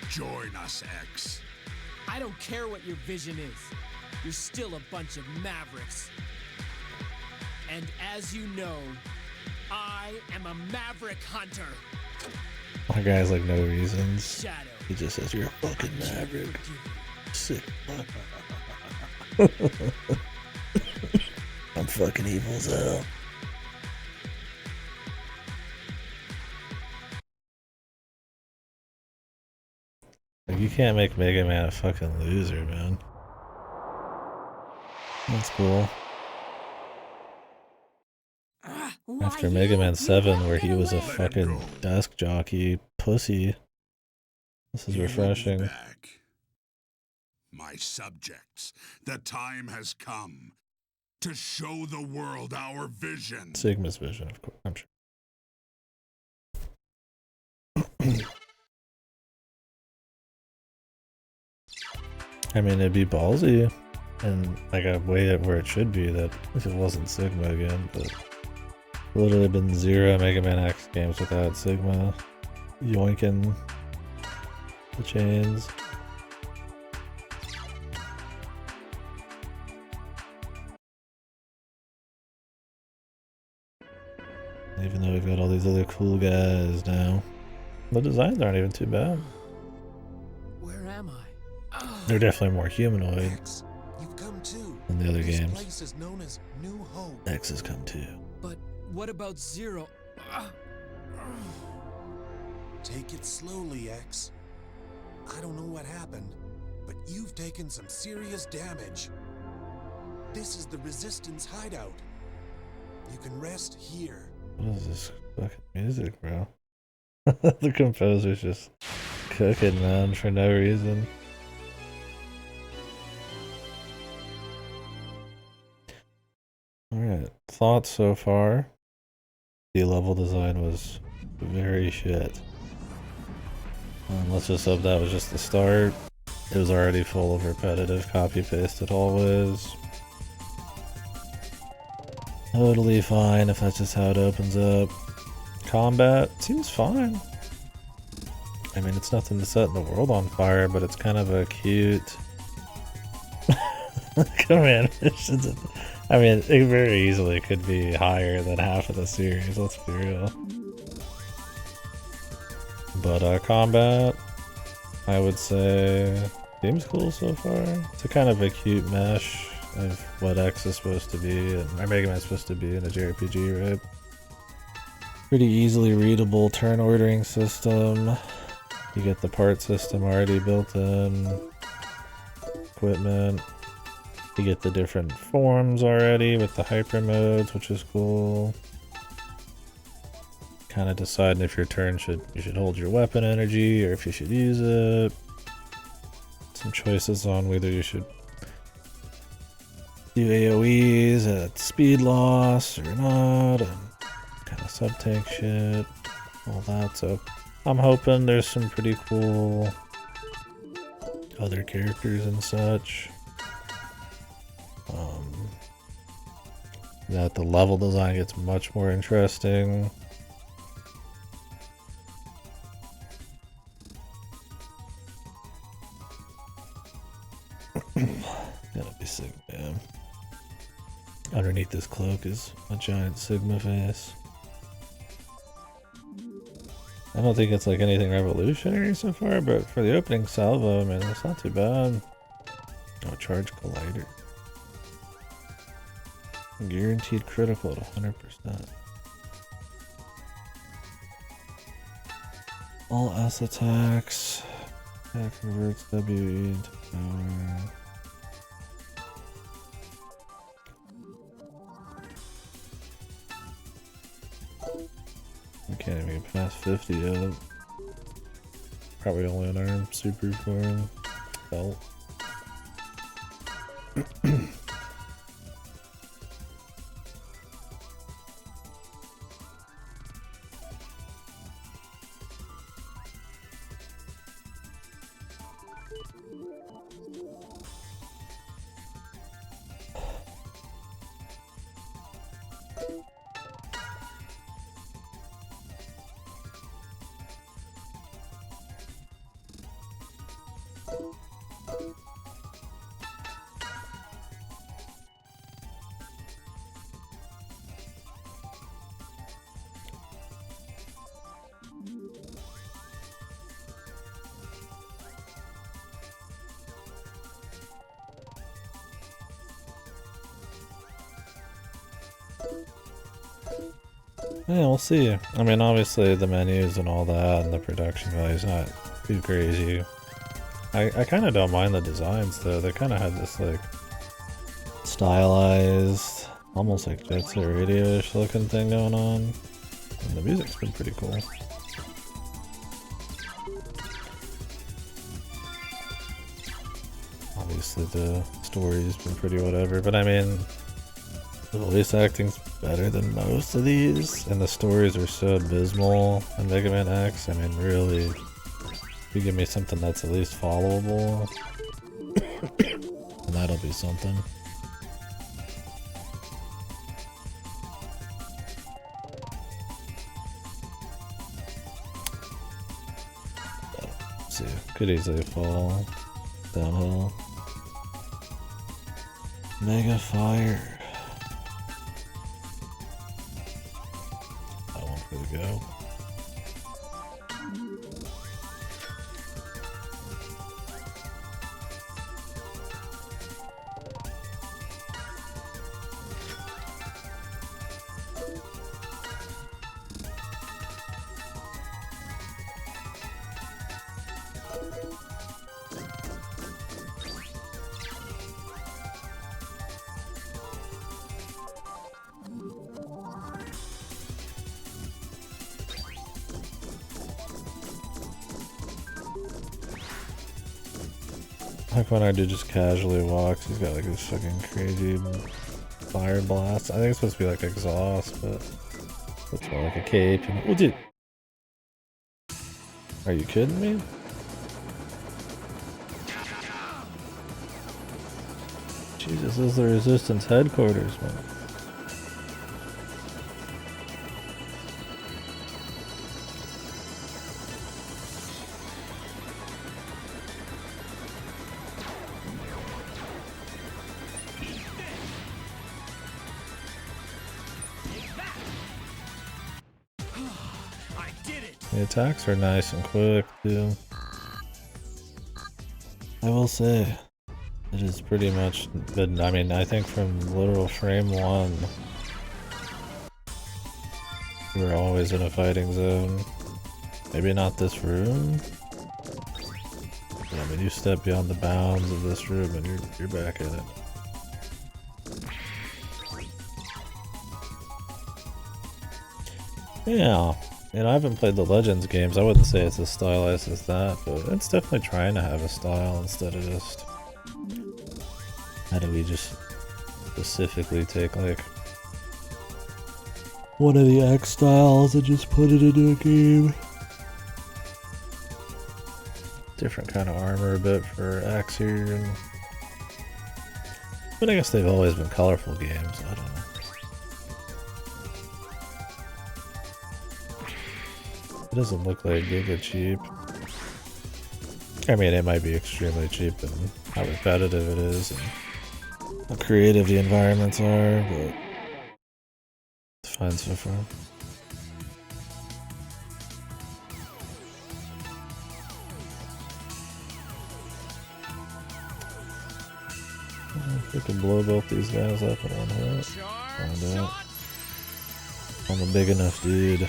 Speaker 2: Join us, X.
Speaker 4: I don't care what your vision is. You're still a bunch of mavericks. And as you know, I am a maverick hunter.
Speaker 1: My guy's like no reasons.
Speaker 4: Shadow.
Speaker 1: He just says you're a fucking maverick. Sick. I'm fucking evil as hell. Like, you can't make Mega Man a fucking loser, man. That's cool. After Mega Man 7, where he was a fucking desk jockey pussy, this is refreshing.
Speaker 2: Back. My subjects, the time has come to show the world our vision.
Speaker 1: Sigma's vision, of course, I'm sure. I mean, it'd be ballsy and like a way where it should be that if it wasn't Sigma again, but literally been 0 Mega Man X games without Sigma yoinking the chains. Even though we've got all these other cool guys now, the designs aren't even too bad.
Speaker 3: Where am I?
Speaker 1: They're definitely more humanoid
Speaker 6: X, you've come too.
Speaker 1: than the other
Speaker 6: This
Speaker 1: games.
Speaker 6: place is known as New Hope.
Speaker 1: X has come too.
Speaker 3: But what about Zero?
Speaker 6: Take it slowly, X. I don't know what happened, but you've taken some serious damage. This is the Resistance hideout. You can rest here.
Speaker 1: What is this fucking music, bro? The composer's just cooking, man, for no reason. Alright, thoughts so far? The level design was very shit. Let's just hope that was just the start. It was already full of repetitive copy-paste, it always. Totally fine if that's just how it opens up. Combat seems fine. I mean, it's nothing to set the world on fire, but it's kind of a cute command missions. I mean, it very easily could be higher than half of the series, let's be real. But combat, I would say, seems cool so far. It's a kind of a cute mesh of what X is supposed to be, and Mega Man is supposed to be in a JRPG, right? Pretty easily readable turn ordering system. You get the part system already built in. Equipment. You get the different forms already with the hyper modes, which is cool. Kind of deciding if your turn you should hold your weapon energy or if you should use it. Some choices on whether you should do AoEs at speed loss or not, and kind of sub-tank shit, all that. So I'm hoping there's some pretty cool other characters and such. That the level design gets much more interesting. Gotta be sick, man. Underneath this cloak is a giant Sigma face. I don't think it's like anything revolutionary so far, but for the opening salvo, man, it's not too bad. Oh, charge collider. Guaranteed critical at 100%. All S attacks. That converts WE into power. I can't even get past 50 yet. Probably only an arm super form belt. Yeah, we'll see. I mean, obviously the menus and all that and the production value is not too crazy. I kind of don't mind the designs though. They kind of had this like stylized, almost like Jet Set Radio-ish looking thing going on. And the music's been pretty cool. Obviously the story's been pretty whatever, but I mean, the voice acting's better than most of these, and the stories are so abysmal in Mega Man X. I mean, really, if you give me something that's at least followable, and that'll be something. Let's see, could easily fall downhill. Mega Fire. Go. Like when I do just casually walks, he's got like this fucking crazy fire blast. I think it's supposed to be like exhaust, but it's more like a cape. Oh, dude. Are you kidding me? Jesus, this is the Resistance headquarters, man. The attacks are nice and quick too. I will say, it is pretty much been, I mean, I think from literal frame 1, we're always in a fighting zone. Maybe not this room, but I mean, you step beyond the bounds of this room and you're back in it. Yeah. And I haven't played the Legends games. I wouldn't say it's as stylized as that, but it's definitely trying to have a style instead of just... How do we just specifically take, like, one of the X styles and just put it into a game? Different kind of armor a bit for X here. And... But I guess they've always been colorful games. I don't know. It doesn't look like giga cheap. I mean, it might be extremely cheap and how repetitive it is and how creative the environments are, but it's fine so far. If we can blow both these guys up in one hit, find out. I'm a big enough dude.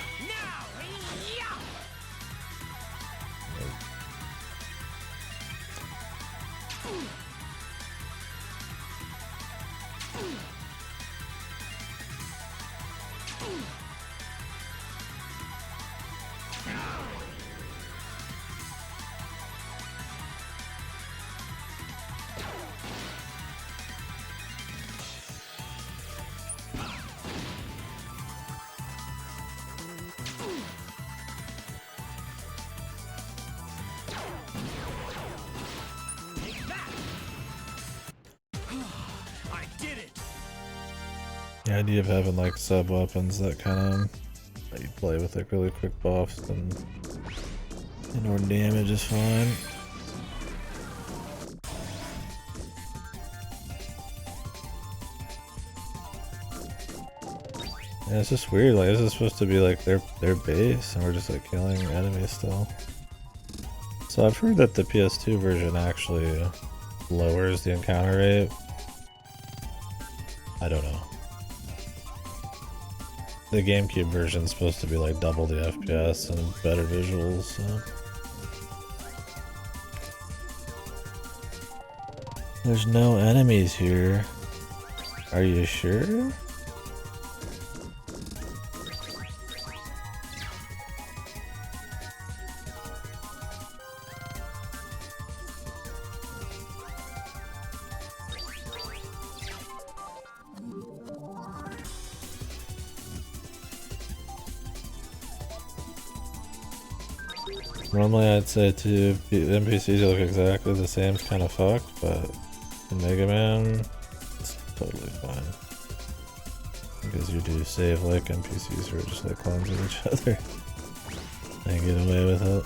Speaker 1: The idea of having like sub weapons that kind of let you play with like really quick buffs and more damage is fine. Yeah, it's just weird. Like, this is supposed to be like their base, and we're just like killing enemies still. So I've heard that the PS2 version actually lowers the encounter rate. I don't know. The GameCube version is supposed to be like double the FPS and better visuals, so. There's no enemies here. Are you sure? Normally I'd say too, NPCs look exactly the same, it's kind of fucked, but in Mega Man, it's totally fine. Because you do save like NPCs who are just like clones of each other and get away with it.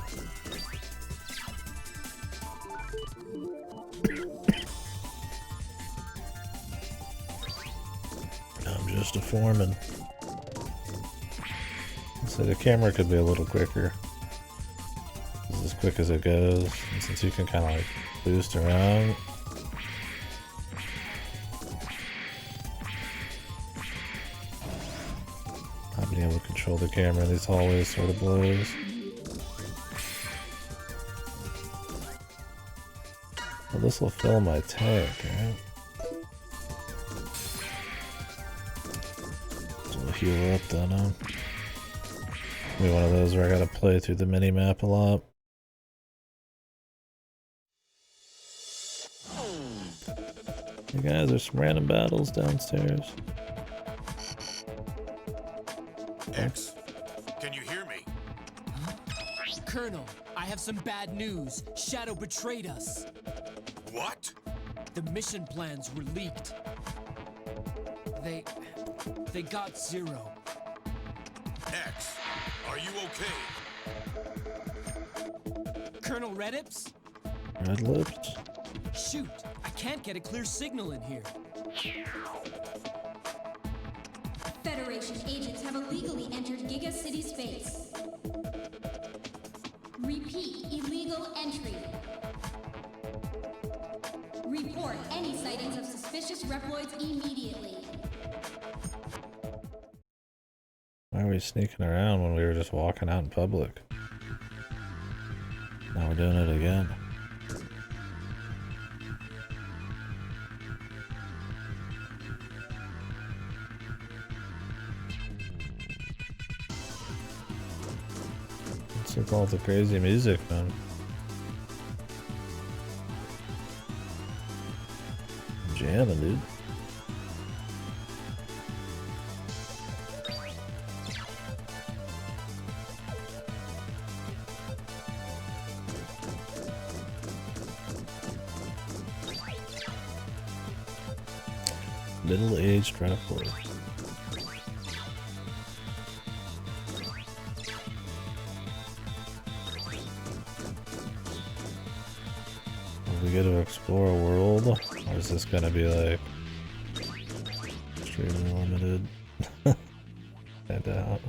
Speaker 1: I'm just a foreman. So the camera could be a little quicker. As quick as it goes, and since you can kind of like boost around. Not being able to control the camera in these hallways sort of blows. Well, this will fill my tank, right? So we'll heal up then, huh? Be one of those where I gotta play through the mini map a lot. Hey guys, there's some random battles downstairs.
Speaker 6: X, can you hear me?
Speaker 4: Colonel, I have some bad news. Shadow betrayed us.
Speaker 6: What?
Speaker 4: The mission plans were leaked. They got Zero.
Speaker 6: X, are you okay?
Speaker 4: Colonel Redips?
Speaker 1: Red lips.
Speaker 4: Shoot, I can't get a clear signal in here.
Speaker 7: Federation agents have illegally entered Giga City space. Repeat, illegal entry. Report any sightings of suspicious Reploids immediately.
Speaker 1: Why are we sneaking around when we were just walking out in public? Now we're doing it again. All the crazy music, man. Jamming, dude. Middle-aged rapper. We get to explore a world, or is this gonna be like extremely limited? I doubt.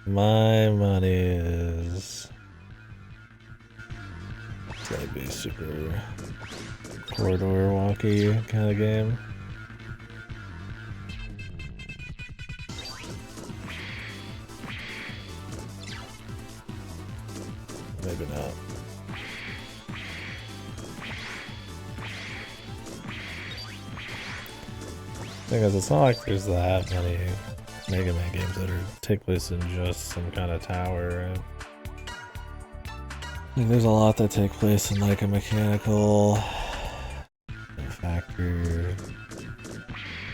Speaker 1: My money is it's gonna be super corridor walky kind of game. Maybe not. Thing is, it's not like there's that many Mega Man games that take place in just some kind of tower, right? I think there's a lot that take place in like a mechanical factory,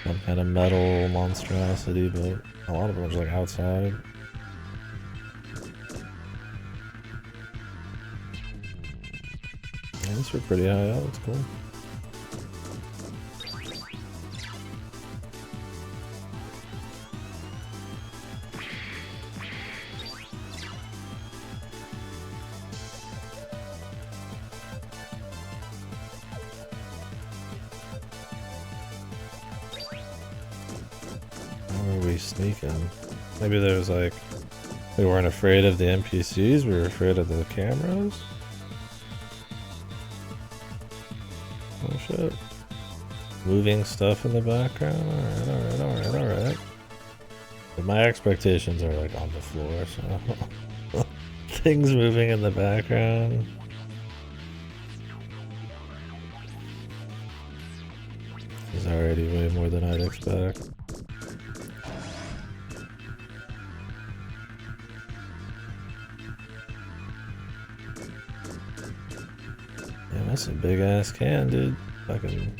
Speaker 1: some kind of metal monstrosity, but a lot of them are just like outside. Yeah, these are pretty high up, it's cool. How are we sneaking? Maybe there's like, we weren't afraid of the NPCs, we were afraid of the cameras? Oh shit. Moving stuff in the background? Alright. But my expectations are like on the floor, so things moving in the background. Is already way more than I'd expect. Yeah, that's a big ass can, dude. Fucking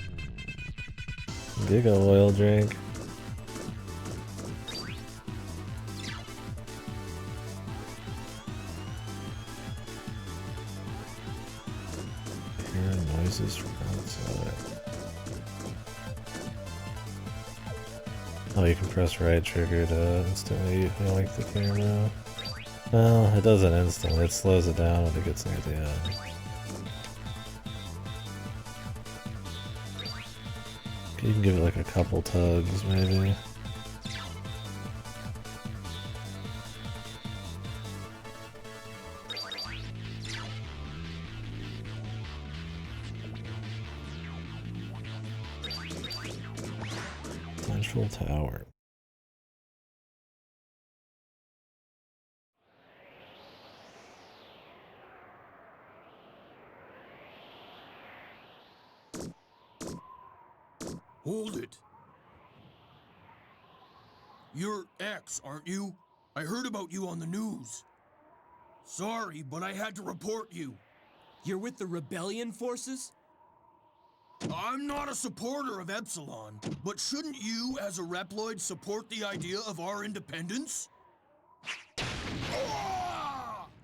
Speaker 1: Giga oil drink. Hearing noises from outside. Oh, you can press right trigger to instantly yoink the camera. Well, it doesn't instantly, it slows it down when it gets near the end. You can give it like a couple tugs, maybe. Central Tower.
Speaker 8: Hold it. You're X, aren't you? I heard about you on the news. Sorry, but I had to report you.
Speaker 4: You're with the rebellion forces?
Speaker 8: I'm not a supporter of Epsilon, but shouldn't you, as a Reploid, support the idea of our independence?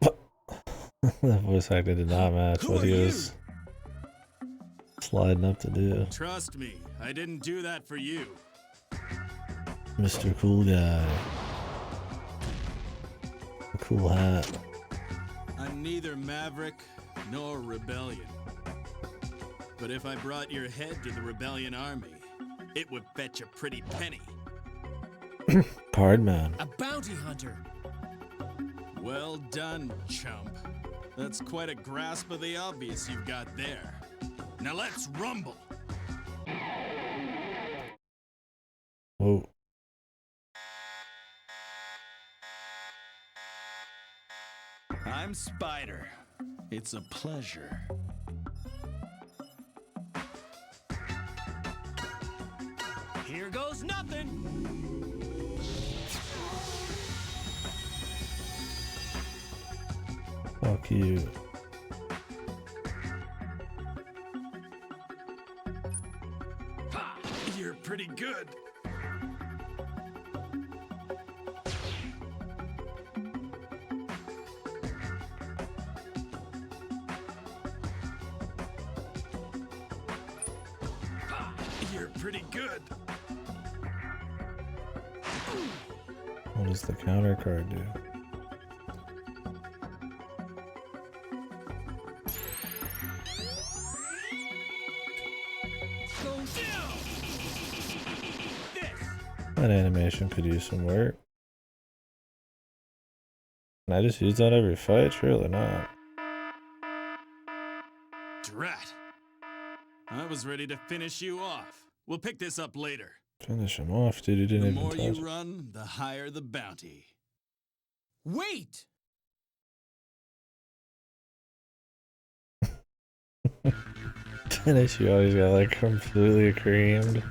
Speaker 1: That voice actor did not match what he was sliding up to do.
Speaker 9: Trust me, I didn't do that for you.
Speaker 1: Mr. Cool Guy. A cool hat.
Speaker 9: I'm neither Maverick nor Rebellion. But if I brought your head to the Rebellion army, it would fetch a pretty penny.
Speaker 1: Cardman.
Speaker 4: A bounty hunter.
Speaker 9: Well done, chump. That's quite a grasp of the obvious you've got there. Now let's rumble.
Speaker 1: Whoa.
Speaker 9: I'm Spider. It's a pleasure.
Speaker 4: Here goes nothing.
Speaker 1: Fuck you.
Speaker 9: You're pretty good. You're pretty good.
Speaker 1: What does the counter card do? That animation could use some work. Can I just use that every fight? Surely not.
Speaker 9: Drat. I was ready to finish you off. We'll pick this up later.
Speaker 1: Finish him off, dude. He didn't
Speaker 9: The
Speaker 1: even
Speaker 9: more you
Speaker 1: touch.
Speaker 9: run, the higher the bounty.
Speaker 4: Wait!
Speaker 1: Finish, you always got like completely creamed.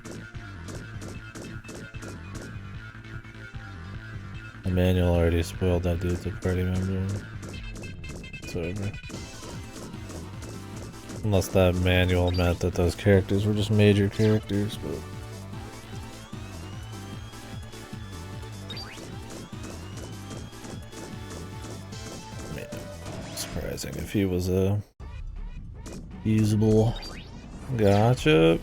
Speaker 1: Emmanuel already spoiled that dude's a party member. It's over. Unless that manual meant that those characters were just major characters, but... Man, surprising if he was a usable. Gotcha.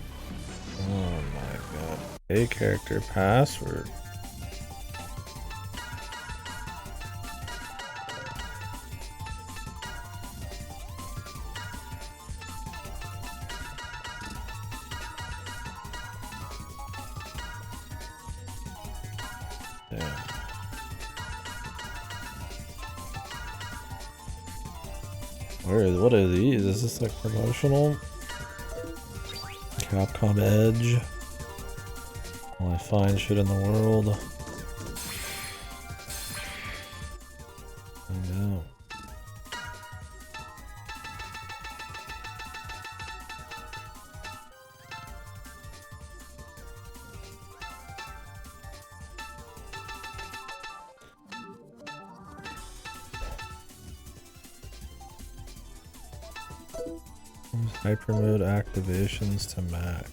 Speaker 1: Oh my god. A character password. Damn. What are these? Is this like promotional? Capcom Edge. All I find shit in the world. I know. Hyper mode activations to Mac.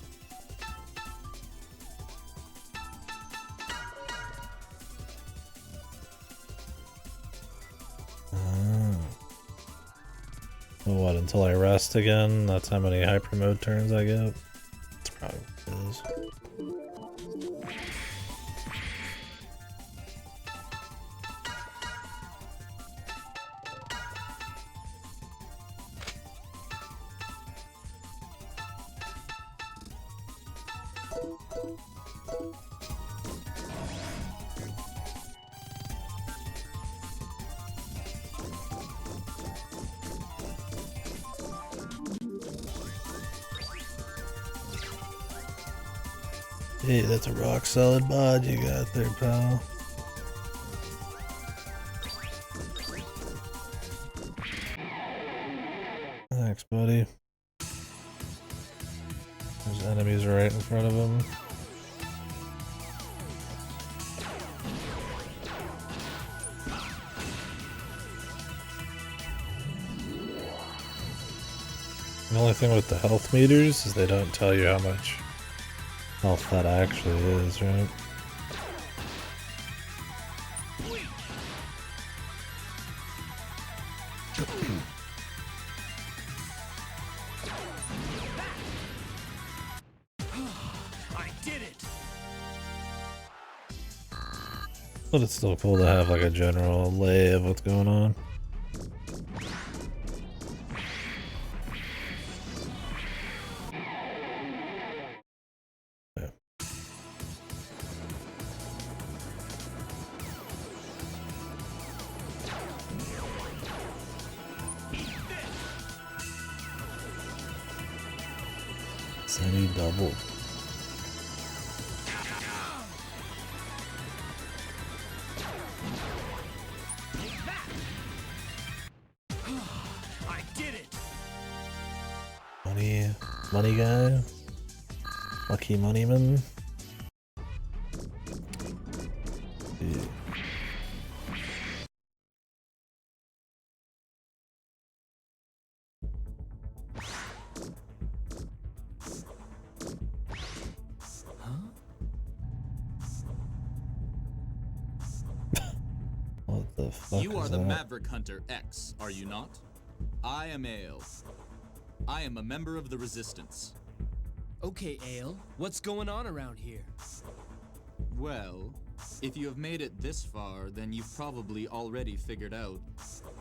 Speaker 1: Well, what, until I rest again? That's how many hyper mode turns I get? That's probably what it is. Hey, that's a rock solid mod you got there, pal. Thanks, buddy. There's enemies right in front of him. The only thing with the health meters is they don't tell you how much health that actually is, right?
Speaker 4: I did it!
Speaker 1: But it's still cool to have like a general lay of what's going on. Sunny double.
Speaker 4: I did it!
Speaker 1: Money guy? Lucky Moneyman? Yeah. The fuck
Speaker 9: You are
Speaker 1: is
Speaker 9: the
Speaker 1: that?
Speaker 9: Maverick Hunter X, are you not? I am Ale. I am a member of the Resistance.
Speaker 4: Okay, Ale, what's going on around here?
Speaker 9: Well, if you have made it this far, then you've probably already figured out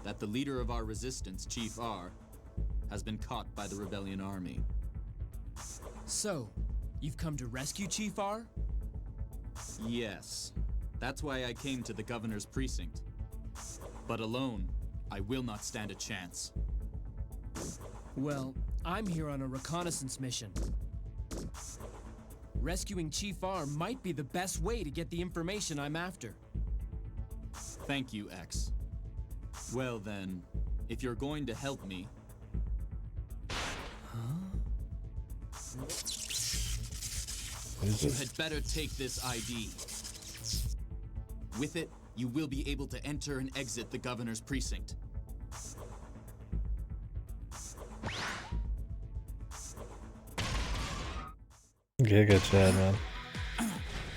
Speaker 9: that the leader of our resistance, Chief R, has been caught by the Rebellion Army.
Speaker 4: So, you've come to rescue Chief R?
Speaker 9: Yes. That's why I came to the Governor's precinct. But alone, I will not stand a chance.
Speaker 4: Well, I'm here on a reconnaissance mission. Rescuing Chief R might be the best way to get the information I'm after.
Speaker 9: Thank you, X. Well then, if you're going to help me... You had better take this ID. With it, you will be able to enter and exit the Governor's precinct.
Speaker 1: Giga Chad, man.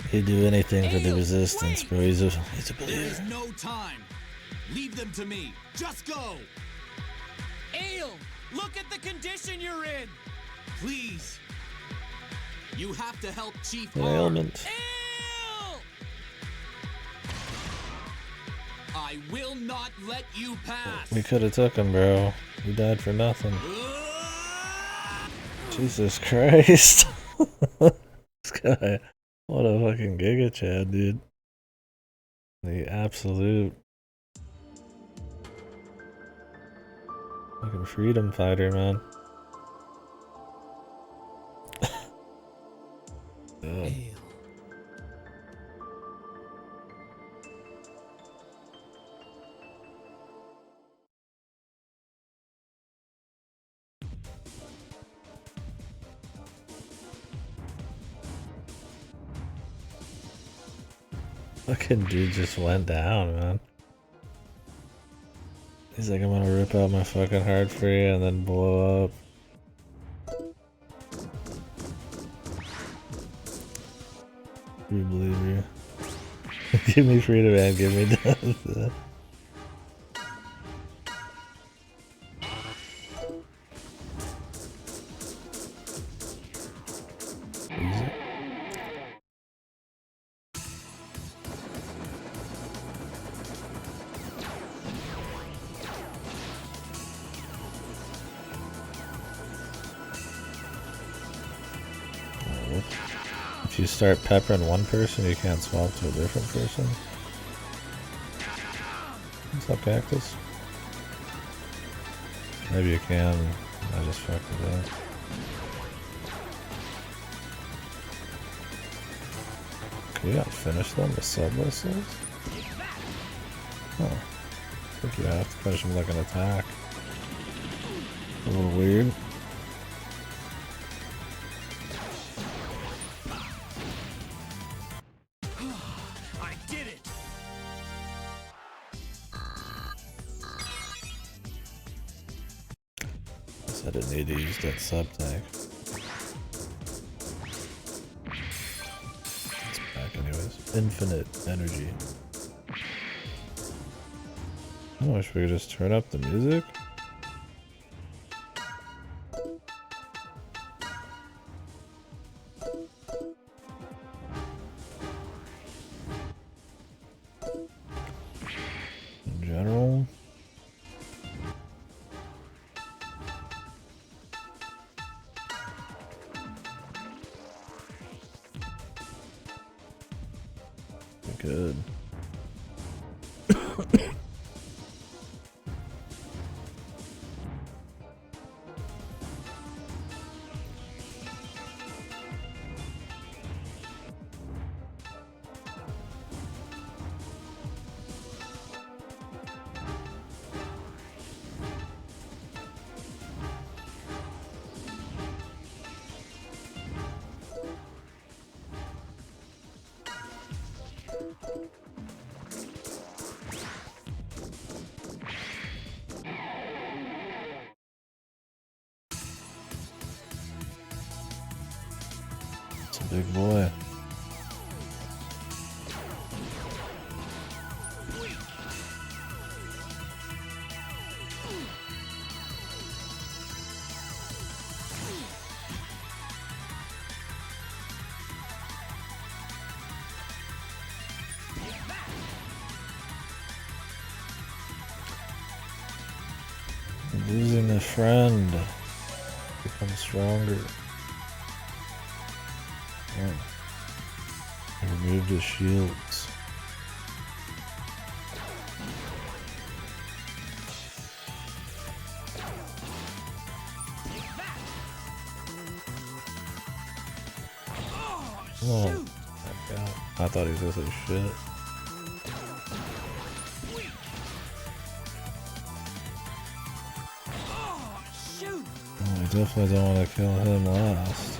Speaker 1: He'd do anything for the
Speaker 9: Ale,
Speaker 1: resistance,
Speaker 9: wait!
Speaker 1: bro. He's a
Speaker 9: There is
Speaker 1: believer.
Speaker 9: no time. Leave them to me. Just go.
Speaker 4: Ale, look at the condition you're in!
Speaker 9: Please. You have to help Chief
Speaker 1: An
Speaker 9: R.
Speaker 1: ailment.
Speaker 4: Ale!
Speaker 9: I will not let you pass.
Speaker 1: We could have took him, bro. He died for nothing. Jesus Christ. This guy. What a fucking Giga Chad, dude. The absolute fucking freedom fighter, man. Yeah.
Speaker 4: Ale.
Speaker 1: Fucking dude just went down, man. He's like, I'm gonna rip out my fucking heart for you and then blow up. We believe you. Give me freedom, man. Give me death. Easy. If you start peppering one person, you can't swap to a different person. What's up, Cactus? Maybe you can. I just fucked it up. Can you not finish them with sub-whistles? Oh. I think you have to finish them like an attack. A little weird.
Speaker 4: I did it!
Speaker 1: Guess I didn't need to use that sub-tank. It's back anyways. Infinite energy. I wish we could just turn up the music. In general. Good. It's a big boy. Losing a friend. Become stronger. Oh. I removed his shields. Oh, my God. I thought he was gonna say shit. Oh, I definitely don't want to kill him last.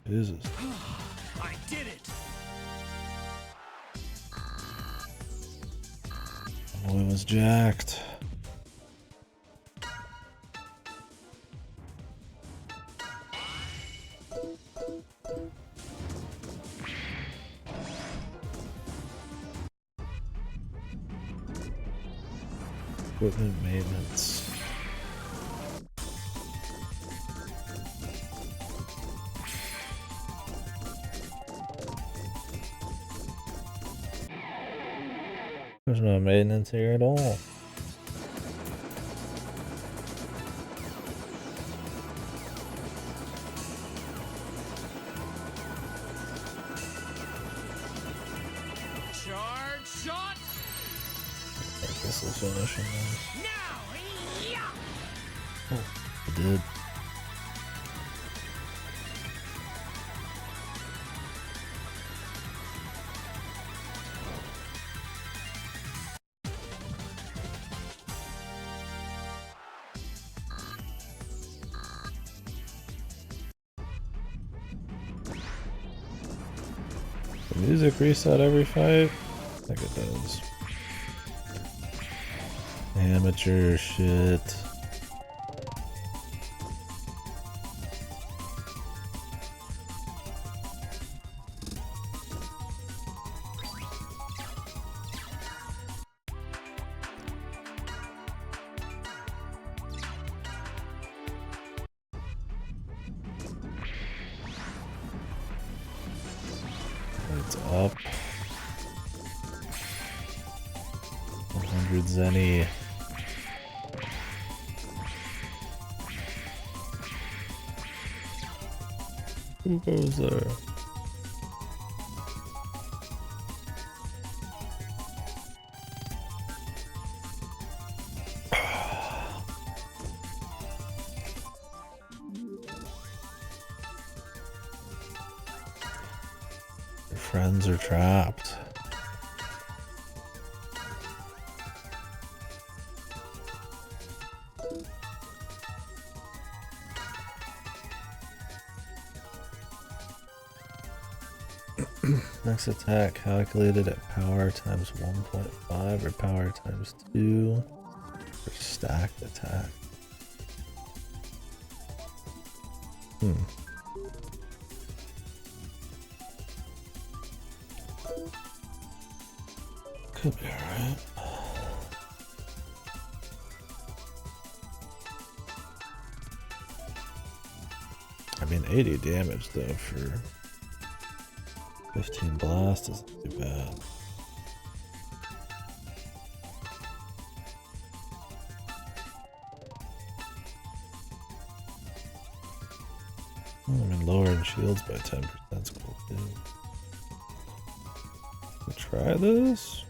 Speaker 1: Jesus.
Speaker 4: I did it.
Speaker 1: Boy was jacked. Equipment maintenance. There's no maintenance here at all.
Speaker 4: Charge shot.
Speaker 1: This will finish him then.
Speaker 4: Now. Yeah.
Speaker 1: Oh, it did. The music reset every fight? I think it does. Amateur shit. It's up. 100 Zenny. Who goes there? Your friends are trapped. Next attack calculated at power times 1.5 or power times 2 for stacked attack. Could be alright. I mean, 80 damage though for 15 blast isn't too bad. I mean, lowering shields by 10% is cool too. We'll try this.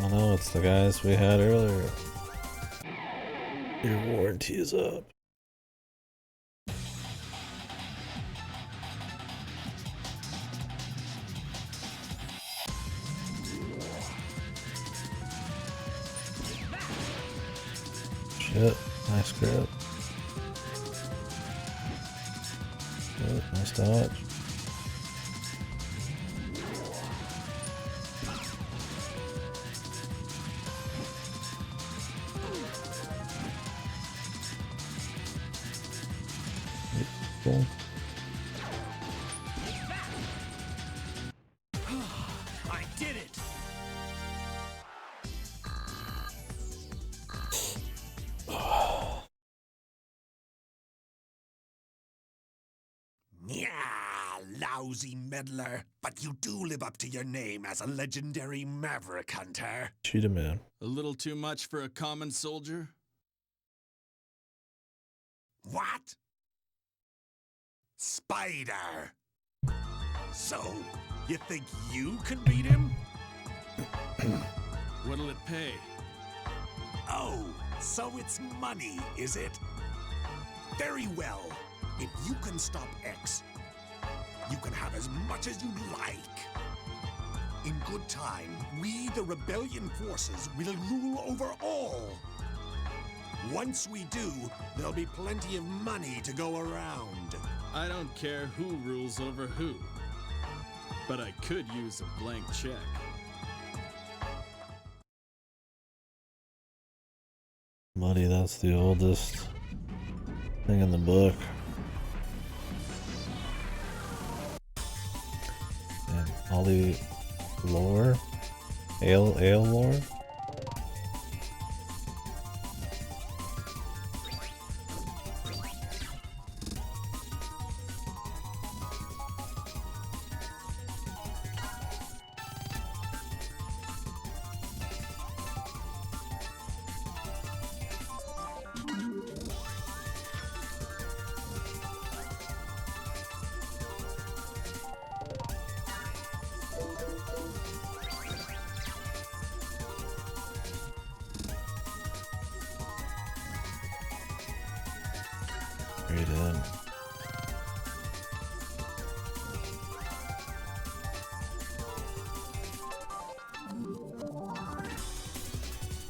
Speaker 1: Oh no, it's the guys we had earlier. Your warranty is up. Shit, nice grip. Good, nice dodge. Cool.
Speaker 4: I did it.
Speaker 6: lousy meddler, but you do live up to your name as a legendary maverick hunter.
Speaker 1: Shoot him in.
Speaker 8: A little too much for a common soldier?
Speaker 6: What? Spider. So, you think you can beat him?
Speaker 8: What'll it pay?
Speaker 6: Oh, so it's money, is it? Very well. If you can stop X, you can have as much as you'd like. In good time, we, the rebellion forces, will rule over all. Once we do, there'll be plenty of money to go around.
Speaker 8: I don't care who rules over who, but I could use a blank check.
Speaker 1: Money, that's the oldest thing in the book. And all the lore, ale lore. Straight in.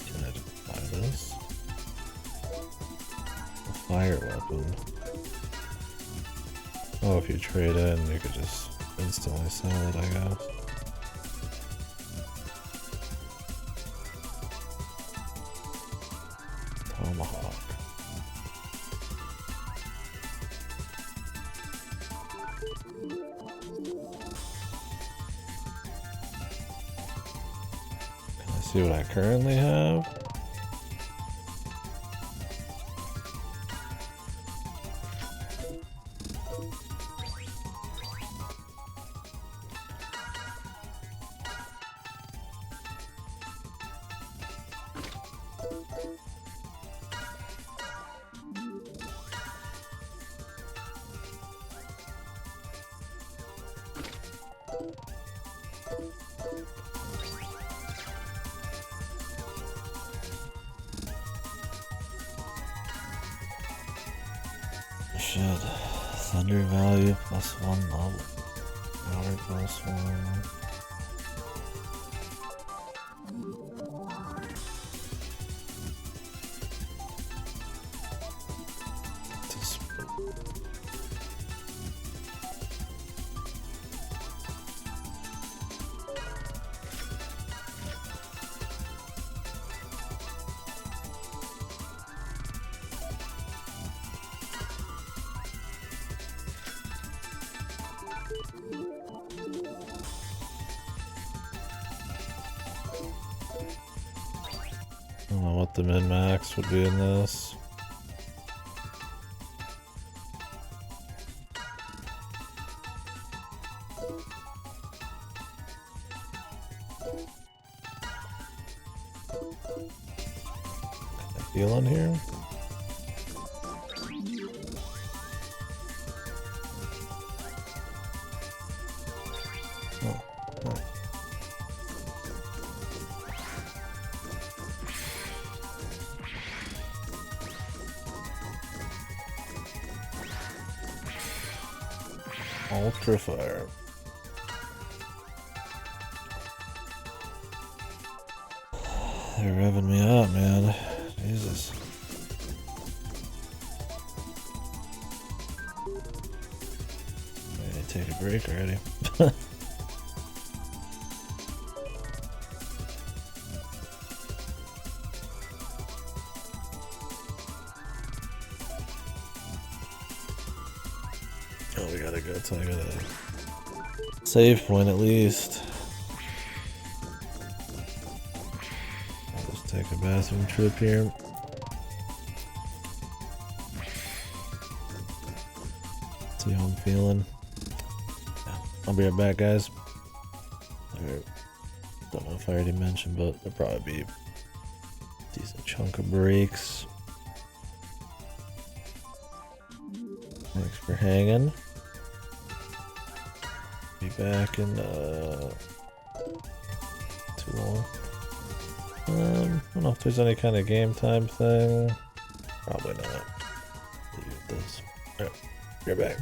Speaker 1: Can I buy this? A fire weapon. Oh, if you trade in, you could just instantly sell it, I guess. Tomahawk. Can I see what I currently have? Shit. Thunder value +1 level. Power +1. I don't know what the min-max would be in this. Can I heal on here? Oh, nice. Ultra fire. They're revving me up, man. Jesus. I need to take a break already. Oh, we gotta go till I got a save point at least. I'll just take a bathroom trip here. See how I'm feeling. I'll be right back, guys. Alright. Don't know if I already mentioned, but there'll probably be a decent chunk of breaks. Thanks for hanging. Be back in too long. I don't know if there's any kind of game time thing. Probably not. Leave it with this. Alright, be right back.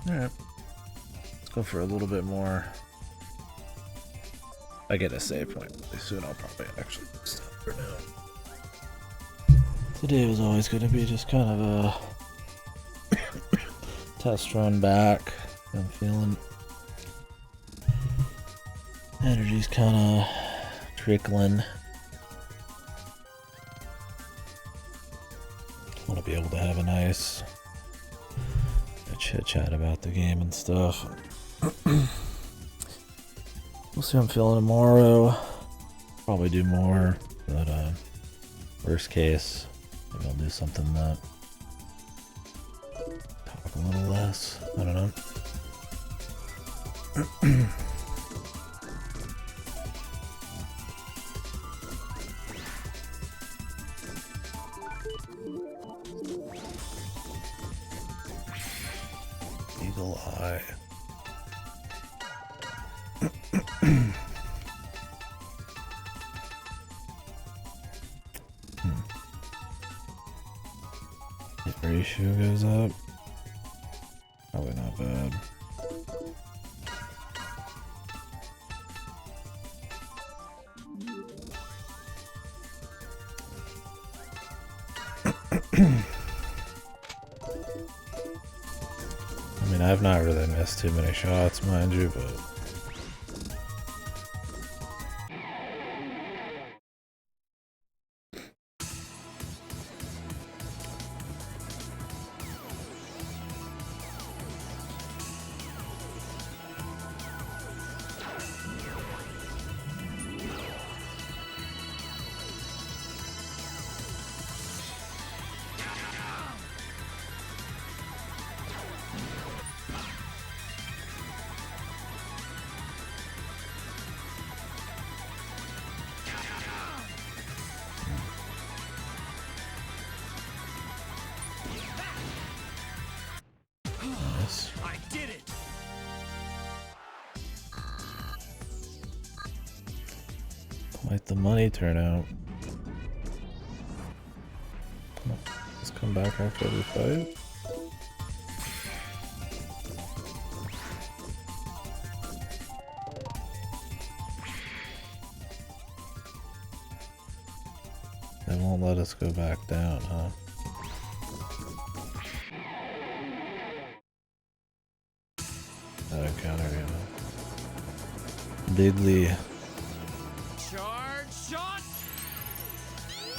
Speaker 1: Alright. Let's go for a little bit more. I get a save point really soon. I'll probably actually stop for now. Today was always going to be just kind of a test run back. I'm feeling energy's kind of trickling. Want to be able to have a nice chit chat about the game and stuff. We'll see how I'm feeling tomorrow. Probably do more, but worst case, maybe I'll do something that talk a little less. I don't know. Eagle eye. If ratio goes up, probably not bad. I mean, I've not really missed too many shots, mind you, but
Speaker 4: I did it!
Speaker 1: quite the money turnout. Let's come back after every fight. They won't let us go back down, huh? That encounter, you know. Bigly.
Speaker 4: Charge shot!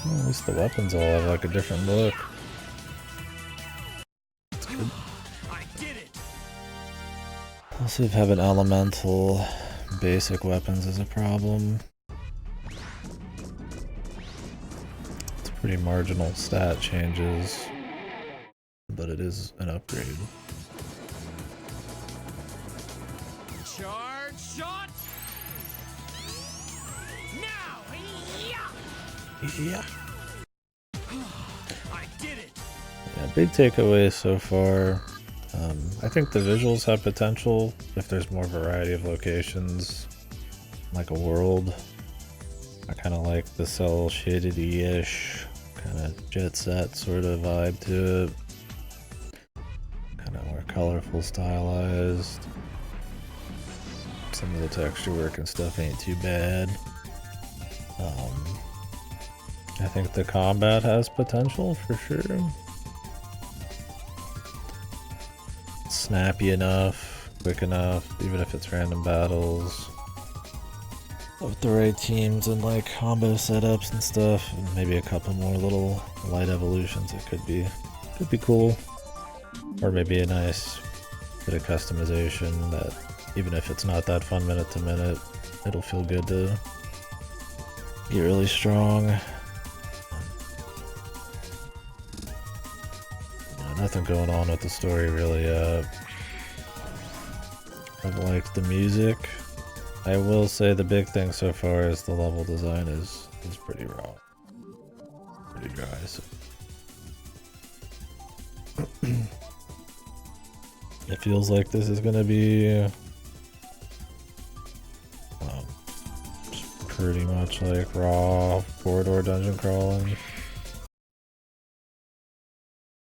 Speaker 1: Well, at least the weapons all have like a different look.
Speaker 4: I did it!
Speaker 1: We'll see if having elemental basic weapons is a problem. It's pretty marginal stat changes, but it is an upgrade.
Speaker 4: Charge shot! Now! Yeah!
Speaker 1: Yeah. Yeah, big takeaways so far. I think the visuals have potential if there's more variety of locations, like a world. I kind of like the cell shaded-ish, kind of jet set sort of vibe to it. Kind of more colorful, stylized. Some of the texture work and stuff ain't too bad. I think the combat has potential for sure. Snappy enough, quick enough, even if it's random battles. With the right teams and like combo setups and stuff, and maybe a couple more little light evolutions, it could be cool. Or maybe a nice bit of customization that even if it's not that fun minute to minute, it'll feel good to get really strong. Nothing going on with the story really yet. I've liked the music. I will say the big thing so far is the level design is pretty raw. Pretty dry. So. It feels like this is gonna be pretty much like raw corridor dungeon crawling.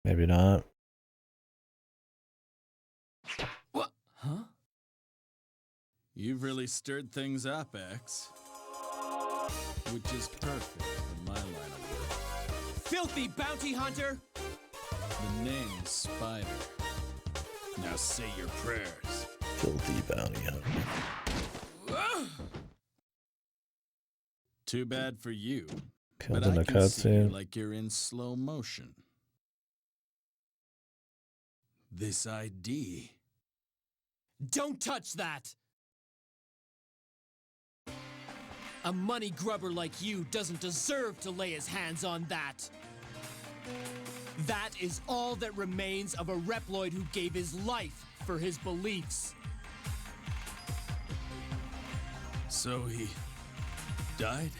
Speaker 1: Maybe not.
Speaker 8: What? Huh? You've really stirred things up, X. Which is perfect in my line of work.
Speaker 4: Filthy bounty hunter!
Speaker 8: The name's Spider. Now say your prayers.
Speaker 1: Filthy bounty hunter.
Speaker 8: Too bad for you.
Speaker 1: Killed
Speaker 8: But
Speaker 1: in
Speaker 8: I
Speaker 1: a
Speaker 8: can see you
Speaker 1: cutscene.
Speaker 8: like you're in slow motion. This ID.
Speaker 4: Don't touch that! A money grubber like you doesn't deserve to lay his hands on that. That is all that remains of a Reploid who gave his life for his beliefs.
Speaker 8: So he died?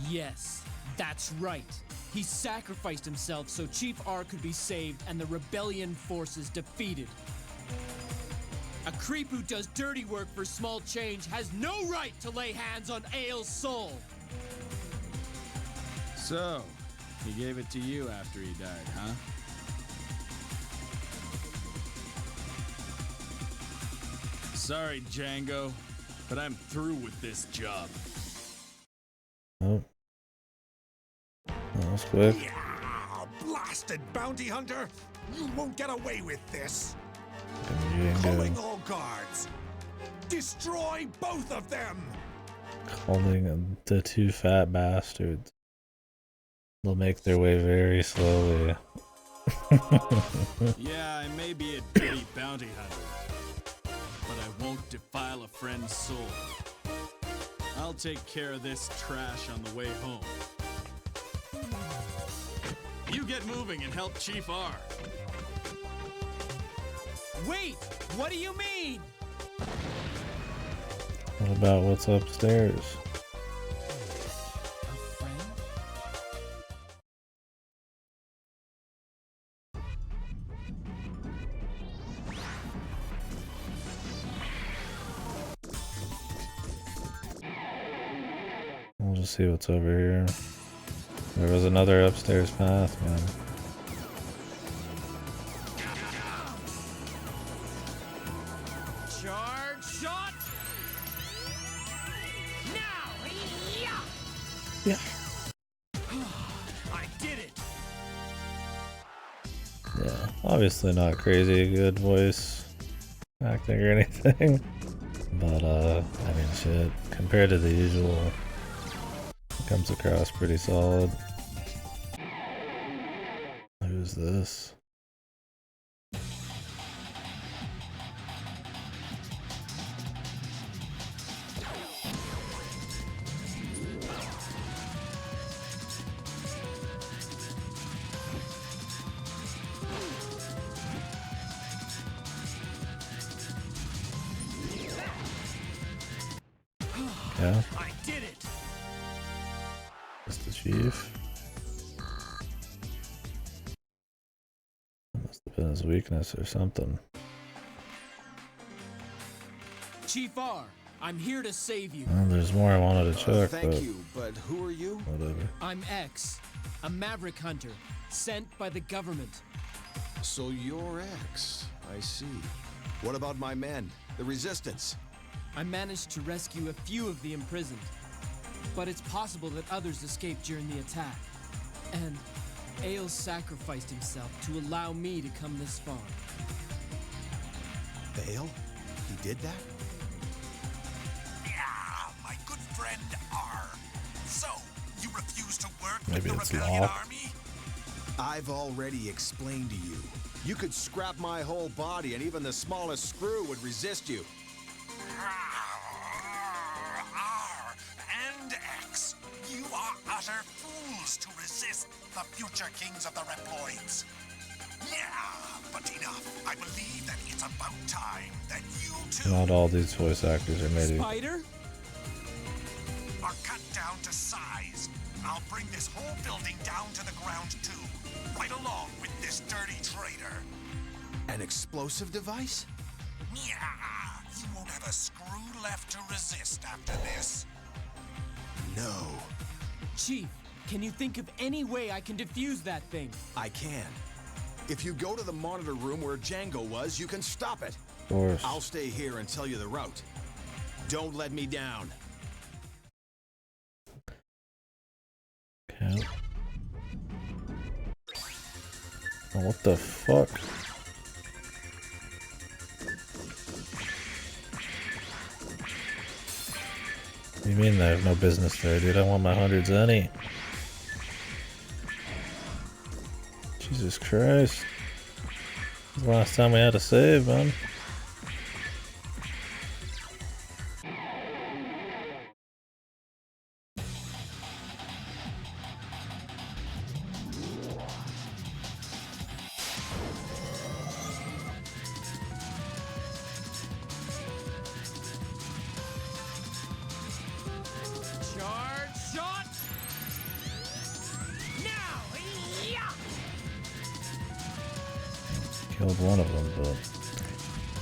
Speaker 4: Yes, that's right. He sacrificed himself so Chief R could be saved and the rebellion forces defeated. A creep who does dirty work for small change has no right to lay hands on Aile's soul.
Speaker 8: So, he gave it to you after he died, huh? Sorry, Django, but I'm through with this job.
Speaker 1: Oh. That was quick.
Speaker 6: Yeah, blasted bounty hunter! You won't get away with this! Calling all guards! Destroy both of them!
Speaker 1: Calling the two fat bastards. They'll make their way very slowly.
Speaker 8: Yeah, I may be a dirty bounty hunter, but I won't defile a friend's soul. I'll take care of this trash on the way home. You get moving and help Chief R.
Speaker 4: Wait, what do you mean?
Speaker 1: What about what's upstairs?
Speaker 4: A friend?
Speaker 1: We'll just see what's over here. There was another upstairs path, man.
Speaker 4: Charge shot! Now!
Speaker 1: Yeah.
Speaker 4: I did it!
Speaker 1: Yeah, obviously not crazy good voice acting or anything. But, I mean, shit, compared to the usual, it comes across pretty solid. Who's this? Yeah,
Speaker 4: I did it!
Speaker 1: it's the chief. been his weakness or something.
Speaker 4: Chief R, I'm here to save you.
Speaker 1: Well, there's more I wanted to check,
Speaker 10: Thank
Speaker 1: but
Speaker 10: you, but who are you?
Speaker 1: whatever.
Speaker 4: I'm X, a maverick hunter, sent by the government.
Speaker 10: So you're X. I see. What about my men, the Resistance?
Speaker 4: I managed to rescue a few of the imprisoned, but it's possible that others escaped during the attack. And Ailes sacrificed himself to allow me to come this far.
Speaker 10: Bale? He did that?
Speaker 2: Yeah, my good friend R. So, you refuse to work
Speaker 1: Maybe
Speaker 2: with the
Speaker 1: it's
Speaker 2: Rebellion
Speaker 1: locked.
Speaker 2: Army?
Speaker 10: I've already explained to you. You could scrap my whole body and even the smallest screw would resist you.
Speaker 2: R and X, you are utter fools to resist the future kings of the Reploids. Yeah, but enough. I believe that it's about time that you two
Speaker 1: Not all these voice actors are made.
Speaker 4: Spider?
Speaker 2: are cut down to size. I'll bring this whole building down to the ground too, right along with this dirty traitor.
Speaker 10: An explosive device?
Speaker 2: Yeah, you won't have a screw left to resist after this.
Speaker 10: No,
Speaker 4: Chief, can you think of any way I can defuse that thing?
Speaker 10: I can. If you go to the monitor room where Django was, you can stop it.
Speaker 1: Of course.
Speaker 10: I'll stay here and tell you the route. Don't let me down.
Speaker 1: Okay. Oh, what the fuck? What do you mean they have no business there, dude? I want my hundreds any. Jesus Christ. This is the last time we had to save, man.
Speaker 4: Charge shot! Now! Yeah!
Speaker 1: Killed one of them, but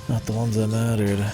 Speaker 1: not the ones that mattered.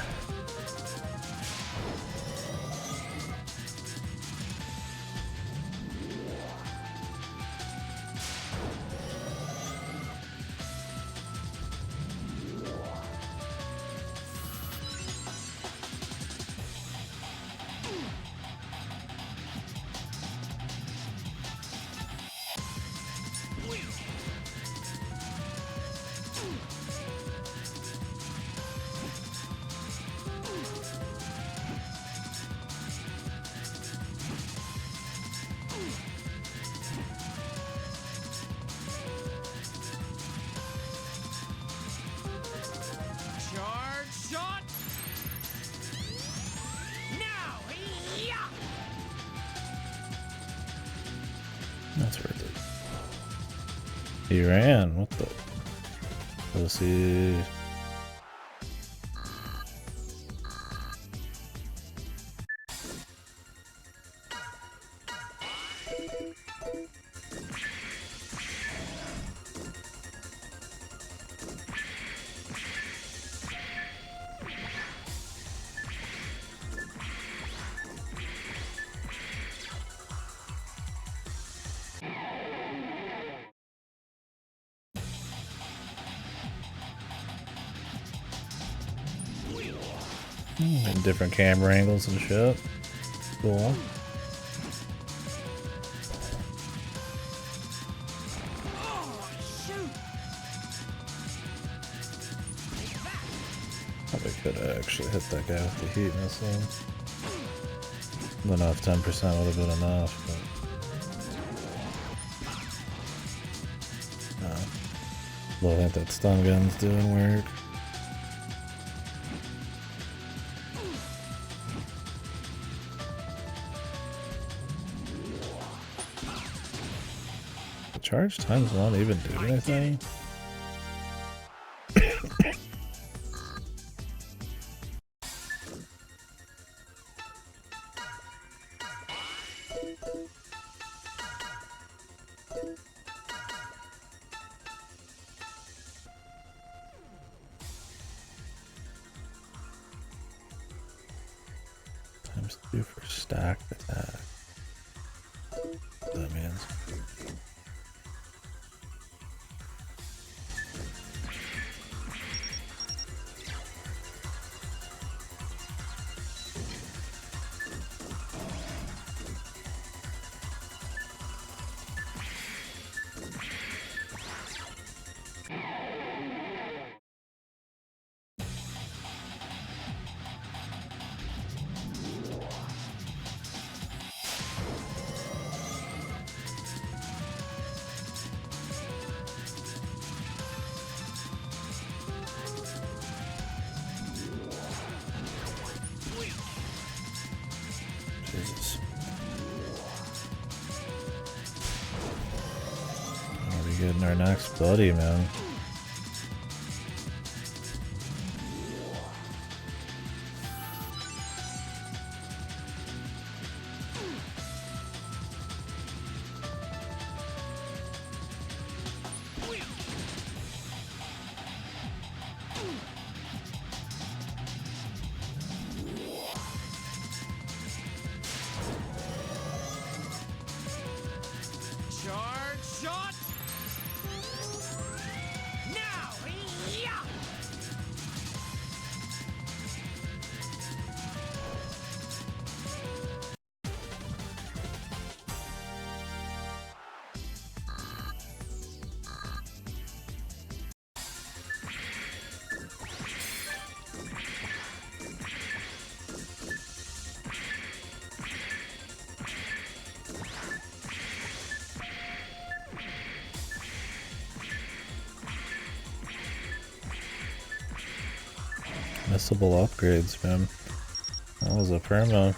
Speaker 4: Charge shot! Now! Yeah!
Speaker 1: That's worth it. He ran. What the? Pussy. And different camera angles and shit. Cool.
Speaker 4: Oh, shoot!
Speaker 1: Probably could have actually hit that guy with the heat missile. Don't know if 10% would have been enough, but. Well, I think that stun gun's doing work. The charge times one even do anything? We're getting our next buddy, man.
Speaker 4: Charge shot! Now! Yeah!
Speaker 1: Missable upgrades, man. That was a perma.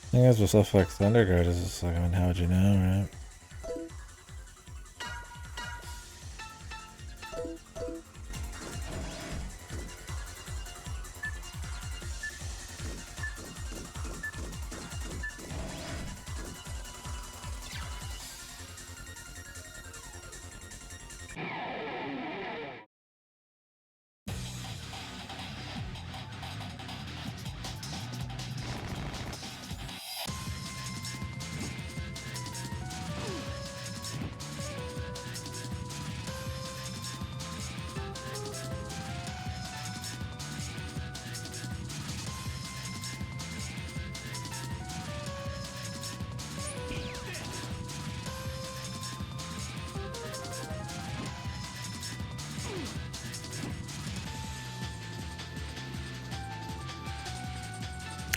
Speaker 1: I think that's what stuff like Thunder Guard is just like, I mean, how would you know, right?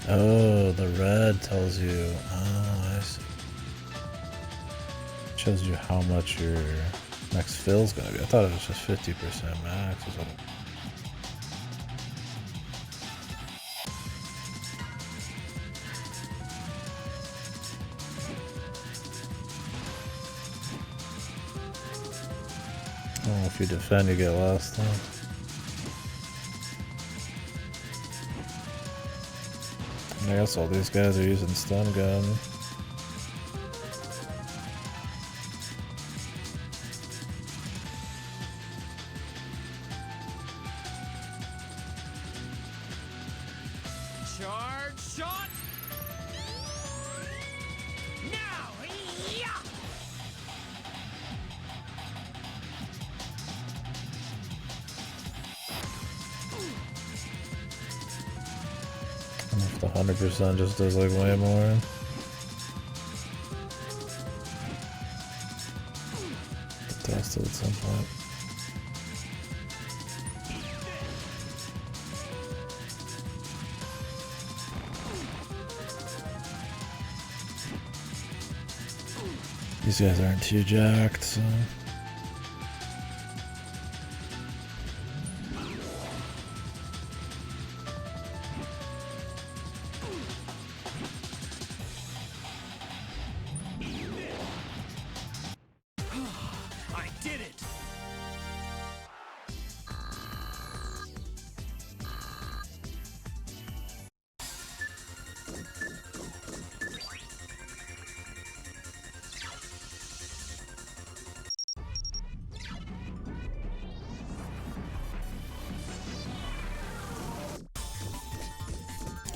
Speaker 1: Oh, the red tells you. Oh, I see. Shows you how much your next fill's gonna be. I thought it was just 50% max. Is what it... Oh, if you defend, you get less though. I guess all these guys are using stun gun.
Speaker 4: Charge shot! Now! Yeah!
Speaker 1: If the 100% just does like way more. Test it at some point. These guys aren't too jacked, so.
Speaker 4: I did it!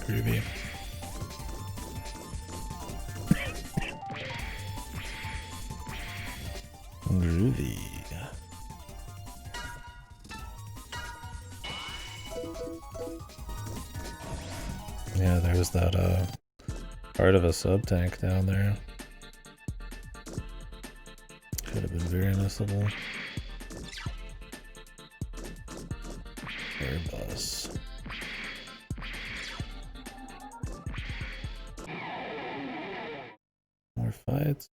Speaker 1: Groovy. Groovy. Yeah, there's that part of a sub tank down there. have been very noticeable. Airbus. More fights.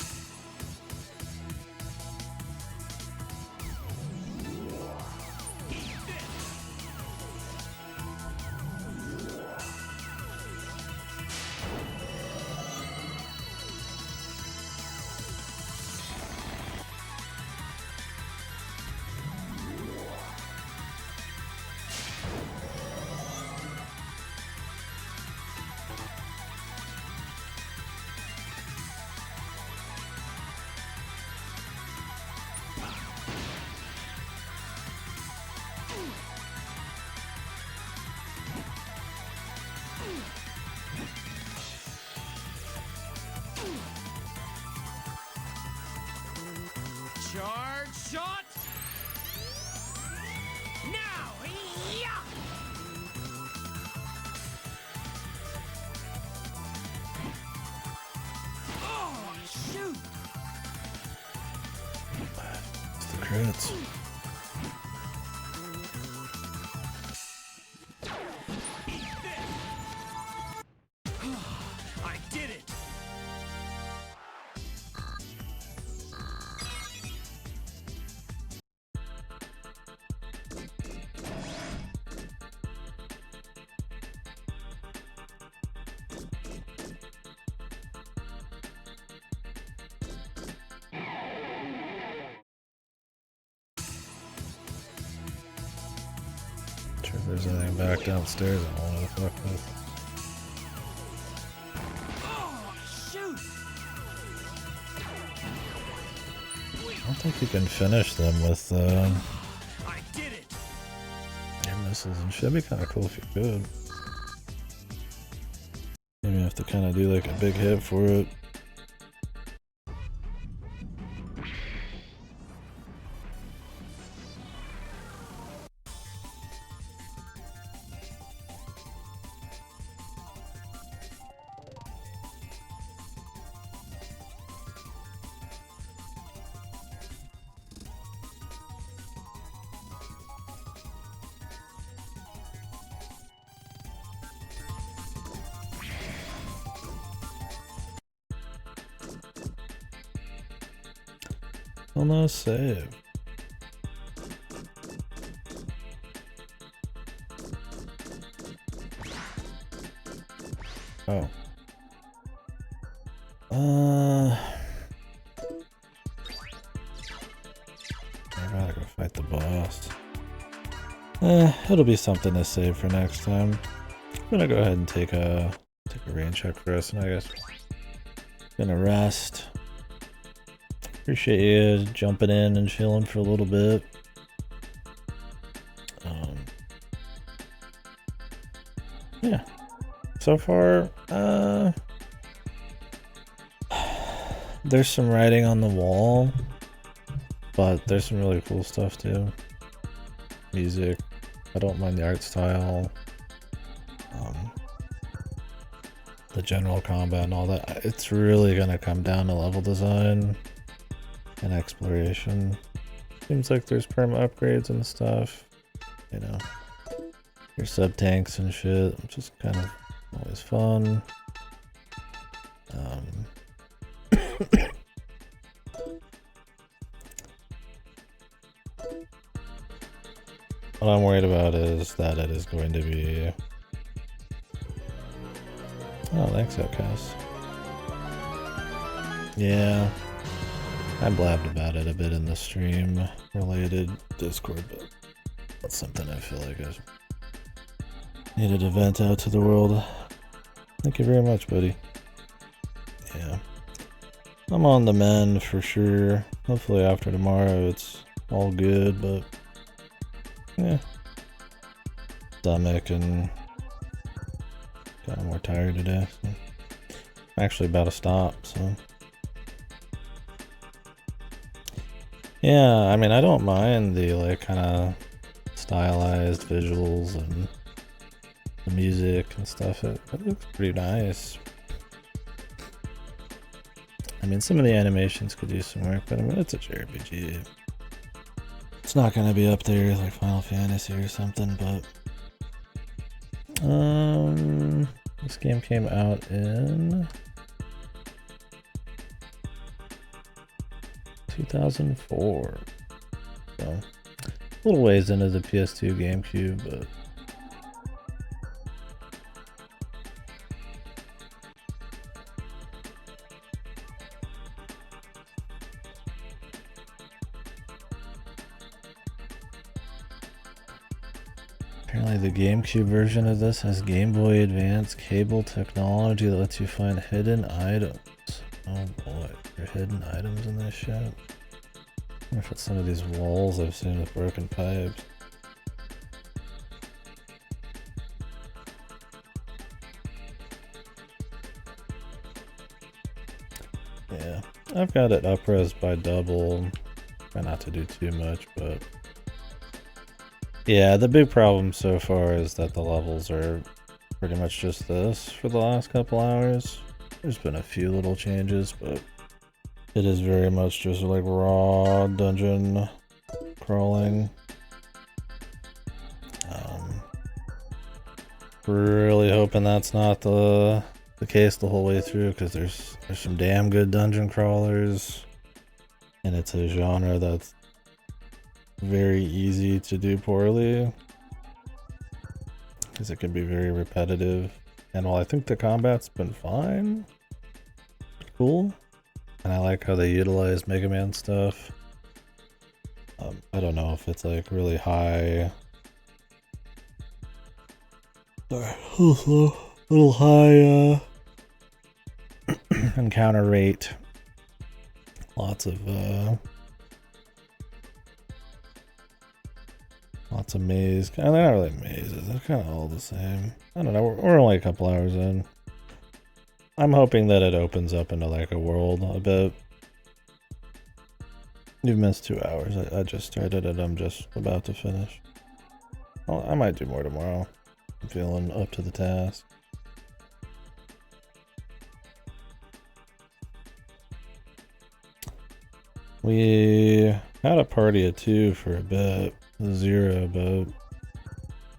Speaker 4: Charge shot! Now! Yeah! Oh, shoot!
Speaker 1: It's the crits.
Speaker 4: I did it!
Speaker 1: Sure if there's anything back downstairs I want to fuck with.
Speaker 4: Oh, shoot!
Speaker 1: I don't think you can finish them with
Speaker 4: I did it!
Speaker 1: air missiles and shit. It'd be kind of cool if you could. Maybe you have to kind of do like a big hit for it. Still no save. Oh. I gotta go fight the boss. It'll be something to save for next time. I'm gonna go ahead and take a rain check for us, and I guess gonna rest. Appreciate you jumping in and chilling for a little bit. Yeah. So far, there's some writing on the wall, but there's some really cool stuff too. Music. I don't mind the art style. The general combat and all that. It's really gonna come down to level design and exploration. Seems like there's perma upgrades and stuff. You know, your sub tanks and shit, which is kind of always fun. What I'm worried about is that it is going to be... Oh, thanks, Outcast. Yeah, I blabbed about it a bit in the stream related Discord, but that's something I feel like I needed to vent out to the world. Thank you very much, buddy. Yeah, I'm on the mend for sure. Hopefully after tomorrow it's all good, but yeah, stomach and kind of more tired today. So I'm actually about to stop, so yeah, I mean, I don't mind the like kind of stylized visuals and the music and stuff. It looks pretty nice. I mean, some of the animations could use some work, but I mean, it's a JRPG. It's not gonna be up there like Final Fantasy or something, but this game came out in 2004, so a little ways into the PS2 GameCube, but apparently the GameCube version of this has Game Boy Advance cable technology that lets you find hidden items. Oh boy, there are hidden items in this shit. I wonder if it's some of these walls I've seen with broken pipes. Yeah, I've got it up-res by double. Try not to do too much, but yeah, the big problem so far is that the levels are pretty much just this for the last couple hours. There's been a few little changes, but it is very much just like raw dungeon crawling. Really hoping that's not the case the whole way through, because there's some damn good dungeon crawlers, and it's a genre that's very easy to do poorly because it can be very repetitive. And while I think the combat's been fine, cool, and I like how they utilize Mega Man stuff, I don't know if it's like really high. Sorry, a little high encounter rate. Lots of maze. They're not really mazes. They're kind of all the same. I don't know. We're only a couple hours in. I'm hoping that it opens up into like a world a bit. You've missed 2 hours. I just started it. I'm just about to finish. Well, I might do more tomorrow. I'm feeling up to the task. We had a party of 2 for a bit. 0, but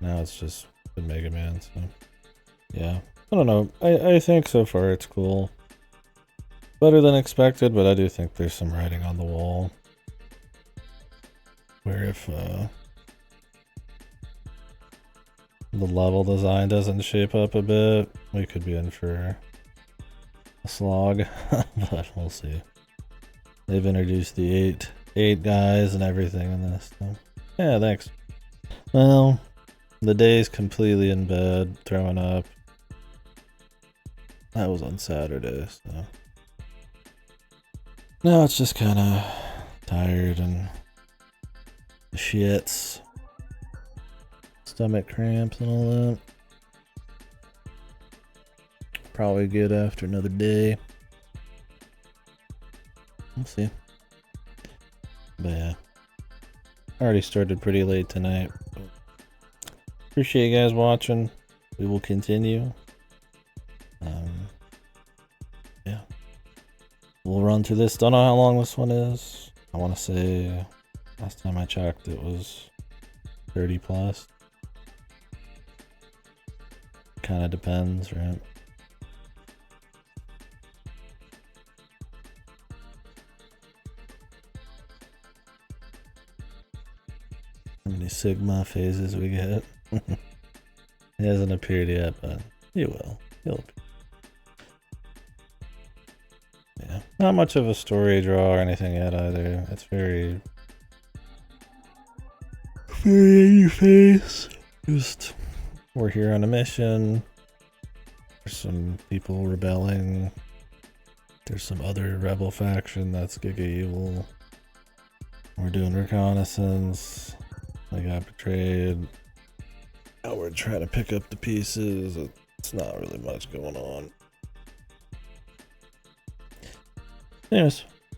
Speaker 1: now it's just been Mega Man, so yeah. I don't know. I think so far it's cool. Better than expected, but I do think there's some writing on the wall. Where if the level design doesn't shape up a bit, we could be in for a slog, but we'll see. They've introduced the eight guys and everything in this, so yeah, thanks. Well, the day's completely in bed, throwing up. That was on Saturday, so now it's just kind of tired and shits, stomach cramps and all that. Probably good after another day. We'll see. But yeah, I already started pretty late tonight. Appreciate you guys watching. We will continue. Yeah, we'll run through this. Don't know how long this one is. I want to say last time I checked it was 30 plus. Kind of depends, right? How many Sigma phases we get? He hasn't appeared yet, but he will. He'll appear. Yeah, not much of a story draw or anything yet either. It's very in your face. Just, we're here on a mission. There's some people rebelling. There's some other rebel faction that's Giga evil. We're doing reconnaissance. I got betrayed. Now we're trying to pick up the pieces. It's not really much going on. Anyways,